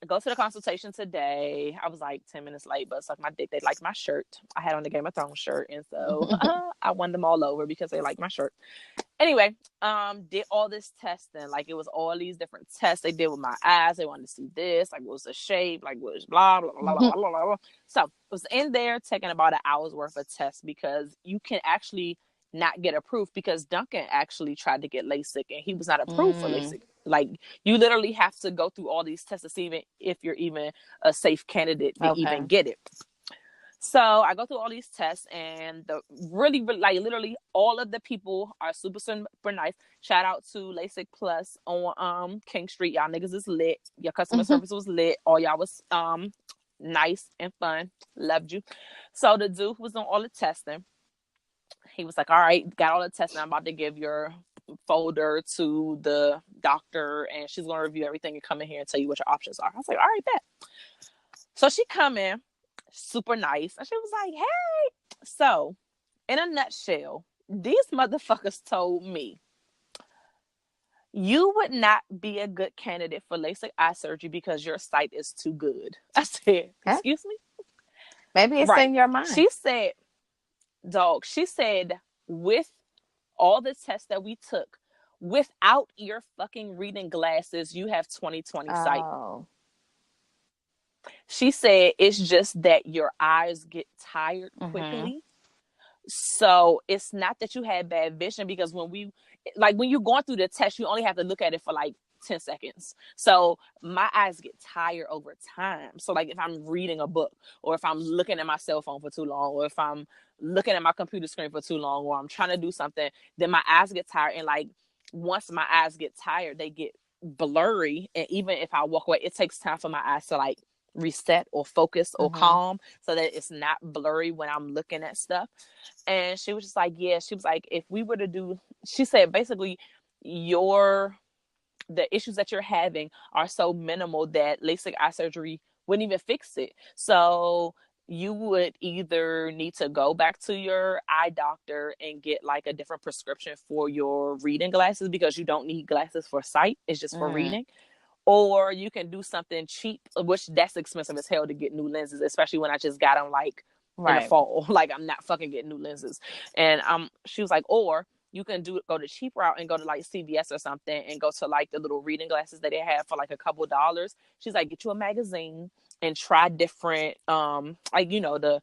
I go to the consultation today. I was like 10 minutes late, but suck my dick. They liked my shirt. I had on the Game of Thrones shirt, and so I won them all over because they liked my shirt. Anyway, did all this testing. Like, it was all these different tests they did with my eyes. They wanted to see this, like, what was the shape, like, what was blah, blah, blah, blah, blah, blah, blah. So it was in there taking about an hour's worth of tests, because you can actually not get approved, because Duncan actually tried to get LASIK and he was not approved for LASIK. Like, you literally have to go through all these tests to see if you're even a safe candidate to even get it. So I go through all these tests, and the really, like, literally all of the people are super, super nice. Shout out to LASIK Plus on King Street. Y'all niggas is lit. Your customer service was lit. All y'all was nice and fun. Loved you. So the dude who was on all the testing, he was like, all right, got all the testing. I'm about to give your folder to the doctor, and she's going to review everything and come in here and tell you what your options are. I was like, all right, bet. So she come in, super nice, and she was like, hey. So in a nutshell, these motherfuckers told me, you would not be a good candidate for LASIK eye surgery because your sight is too good. I said, excuse me? Maybe it's in your mind. She said, dog, she said, with all the tests that we took, without your fucking reading glasses, you have 20/20 sight. She said it's just that your eyes get tired quickly. So it's not that you had bad vision, because when you're going through the test, you only have to look at it for like 10 seconds. So my eyes get tired over time. So like if I'm reading a book, or if I'm looking at my cell phone for too long, or if I'm looking at my computer screen for too long, or I'm trying to do something, then my eyes get tired. And like once my eyes get tired, they get blurry. And even if I walk away, it takes time for my eyes to like reset or focus or calm, so that it's not blurry when I'm looking at stuff. And she was just like, yeah, she was like, if we were to do, she said basically the issues that you're having are so minimal that LASIK eye surgery wouldn't even fix it. So you would either need to go back to your eye doctor and get like a different prescription for your reading glasses, because you don't need glasses for sight. It's just for reading. Or you can do something cheap, which that's expensive as hell to get new lenses, especially when I just got them like in the fall. Like, I'm not fucking getting new lenses. And she was like, or you can go the cheap route and go to like CVS or something and go to like the little reading glasses that they have for like a couple $. She's like, get you a magazine and try different, like, you know, the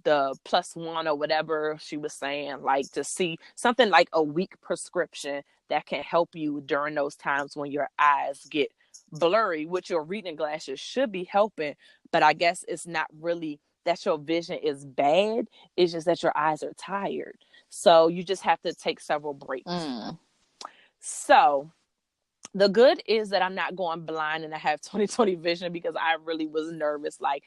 +1 or whatever she was saying, like to see something like a week prescription that can help you during those times when your eyes get blurry, which your reading glasses should be helping. But I guess it's not really that your vision is bad. It's just that your eyes are tired. So you just have to take several breaks. So the good is that I'm not going blind and I have 20/20 vision, because I really was nervous. Like,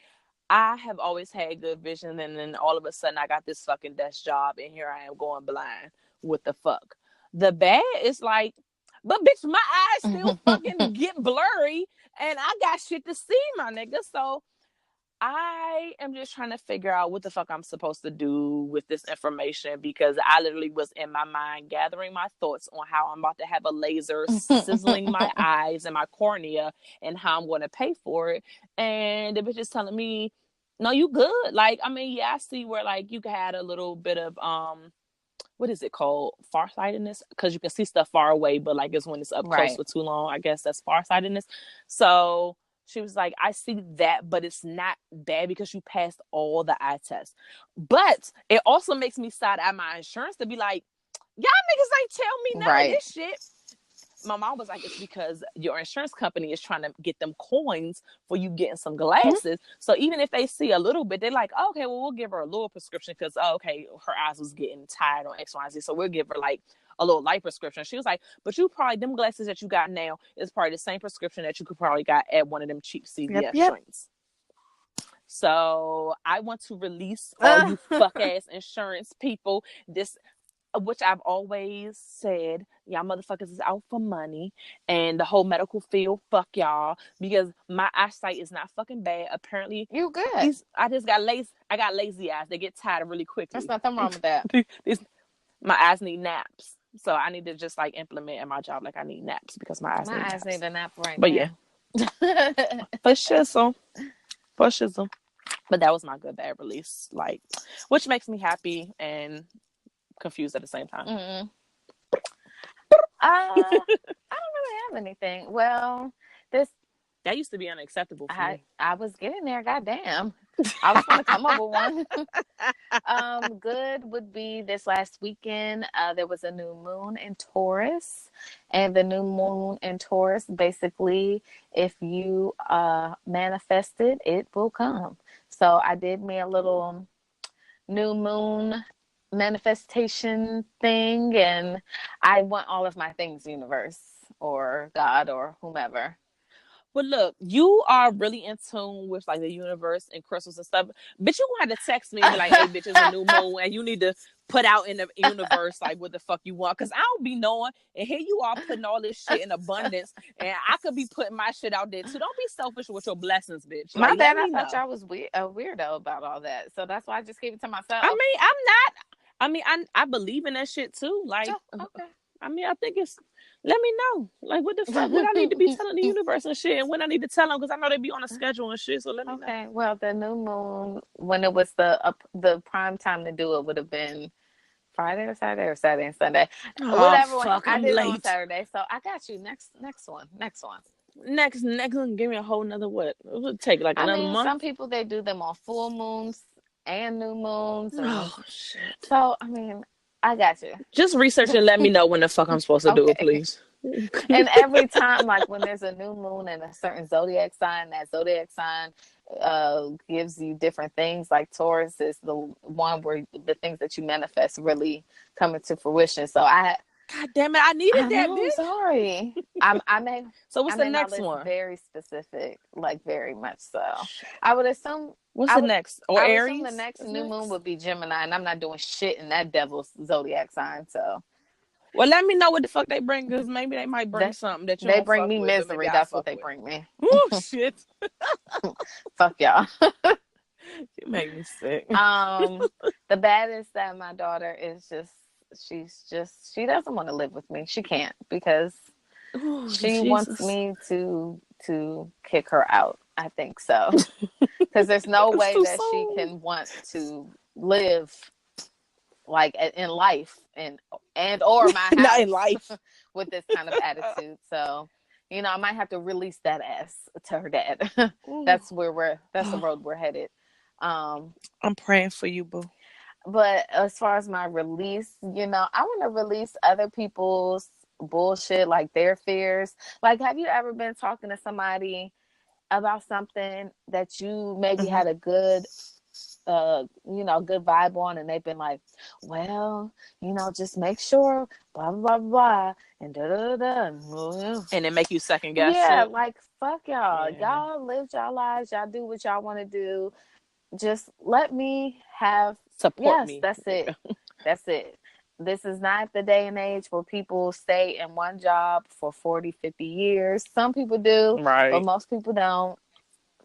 I have always had good vision, and then all of a sudden I got this fucking desk job, and here I am going blind. What the fuck? The bad is like, but bitch, my eyes still fucking get blurry, and I got shit to see, my nigga. So I am just trying to figure out what the fuck I'm supposed to do with this information, because I literally was in my mind gathering my thoughts on how I'm about to have a laser sizzling my eyes and my cornea, and how I'm going to pay for it. And the bitch is telling me, no, you good. Like, I mean, yeah, I see where like you had a little bit of, what is it called? Farsightedness, because you can see stuff far away, but like it's when it's up close for too long. I guess that's farsightedness. So she was like, I see that, but it's not bad because you passed all the eye tests. But it also makes me side eye my insurance to be like, y'all niggas ain't tell me none of this shit. my mom was like, it's because your insurance company is trying to get them coins for you getting some glasses. So even if they see a little bit, they're like, oh, okay, well, we'll give her a little prescription because, oh, okay, her eyes was getting tired on X, Y, and Z. So we'll give her like a little light prescription. She was like, but you probably, them glasses that you got now is probably the same prescription that you could probably got at one of them cheap CVS joints. So I want to release all you fuck ass insurance people. This, which I've always said, y'all motherfuckers is out for money, and the whole medical field, fuck y'all, because my eyesight is not fucking bad. Apparently, you good. I just got lazy. I got lazy eyes. They get tired really quickly. There's nothing wrong with that. My eyes need naps, so I need to just like implement in my job like I need naps because my eyes need a nap right but now. Yeah, for shizzle. But that was my good bad release, like, which makes me happy and confused at the same time. I don't really have anything. Well, that used to be unacceptable for me. I was getting there. Goddamn, I was going to come up with one. Good would be this last weekend. There was a new moon in Taurus, and the new moon in Taurus, basically, if you manifest it, it will come. So I did me a little new moon manifestation thing, and I want all of my things, universe or God or whomever. But look, you are really in tune with like the universe and crystals and stuff. Bitch, you gonna have to text me and be like, hey, bitch, it's a new moon and you need to put out in the universe like what the fuck you want. Cause I don't be knowing, and here you are putting all this shit in abundance, and I could be putting my shit out there too. Don't be selfish with your blessings, bitch. Like, my bad, I thought y'all was a weirdo about all that. So that's why I just gave it to myself. I mean, I'm not. I mean, I believe in that shit too. Like, okay. I mean, I think it's, let me know. Like, what the fuck? What I need to be telling the universe and shit, and when I need to tell them, because I know they be on a schedule and shit, so let me know. Okay, well, the new moon, when it was the prime time to do it, would have been Friday or Saturday and Sunday. Whatever. Fuck, I did late. it on Saturday, so I got you. Next one. Next one, give me a whole nother what? It would take like another month. Some people, they do them on full moons and new moons. And shit. So, I mean, I got you. Just research and let me know when the fuck I'm supposed to do it, please. And every time, like when there's a new moon in a certain zodiac sign, that zodiac sign gives you different things. Like Taurus is the one where the things that you manifest really come into fruition. So God damn it, I needed that, bitch. Sorry. So what's the next one? Very specific, like very much so. I would assume. What's the next? Or Aries? The next new moon would be Gemini, and I'm not doing shit in that devil's zodiac sign. So, well, let me know what the fuck they bring, because maybe they might bring something that you. They bring me misery. That's what they bring me. Oh shit! Fuck y'all. You make me sick. The baddest that my daughter is she doesn't want to live with me. She can't because she wants me to kick her out. I think so. Because there's no way that she can want to live like in life and or my house not in life with this kind of attitude. So, I might have to release that ass to her dad. That's the road we're headed. I'm praying for you, boo. But as far as my release, I want to release other people's bullshit, like their fears. Like, have you ever been talking to somebody about something that you maybe had a good good vibe on, and they've been like, well, just make sure blah blah blah and da da da, and it make you second guess. Yeah, like fuck y'all. Yeah. Y'all live y'all lives. Y'all do what y'all want to do. Just let me have support me. That's it. That's it. This is not the day and age where people stay in one job for 40, 50 years. Some people do, right, but most people don't.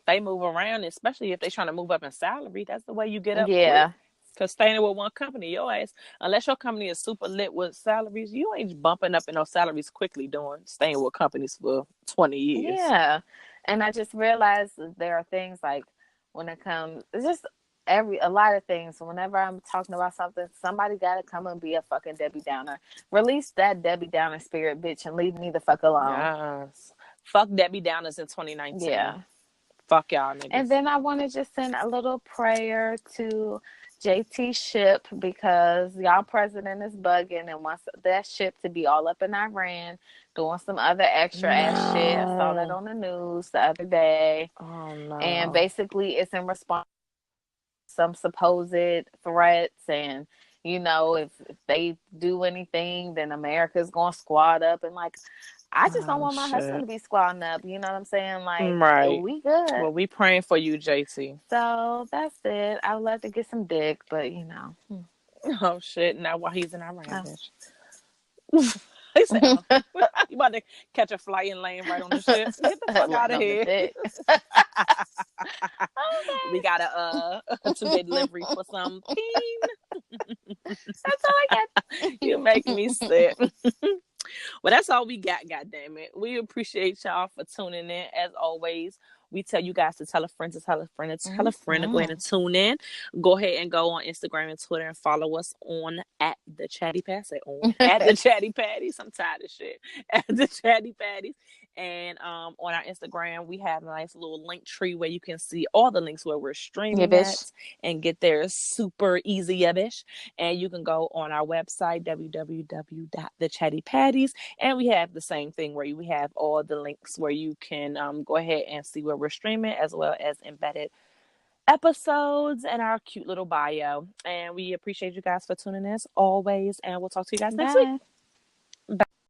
They move around, especially if they're trying to move up in salary. That's the way you get up. Yeah. Because staying with one company, your ass, unless your company is super lit with salaries, you ain't bumping up in those salaries quickly staying with companies for 20 years. Yeah. And I just realized there are things like when it comes, it's just a lot of things. Whenever I'm talking about something, somebody got to come and be a fucking Debbie Downer. Release that Debbie Downer spirit, bitch, and leave me the fuck alone. Yes. Fuck Debbie Downers in 2019. Yeah. Fuck y'all niggas. And then I want to just send a little prayer to JT ship because y'all president is bugging and wants that ship to be all up in Iran doing some other extra ass shit. I saw that on the news the other day. Oh no. And basically it's in response to some supposed threats and if they do anything, then America's gonna squad up and like I just don't want my husband to be squatting up. You know what I'm saying? Like, right. We good. Well, we praying for you, JT. So that's it. I would love to get some dick, but Oh shit! Now while he's in Iran, bitch. He said, "Oh, you about to catch a flight and land right on the ship? Get the fuck out of here!" Okay. We got a 2-day delivery for some peen. That's all I got. You make me sick. Well, that's all we got, goddamn it. We appreciate y'all for tuning in. As always, we tell you guys to tell a friend to tell a friend to tell a friend to go ahead and tune in. Go ahead and go on Instagram and Twitter and follow us on at the Chatty Patty. At the Chatty Patties. I'm tired of shit. At the Chatty Patties. And on our Instagram, we have a nice little link tree where you can see all the links where we're streaming at and get there super easy, bitch. And you can go on our website, www.thechattypatties. And we have the same thing where we have all the links where you can go ahead and see where we're streaming, as well as embedded episodes and our cute little bio. And we appreciate you guys for tuning in as always. And we'll talk to you guys next week.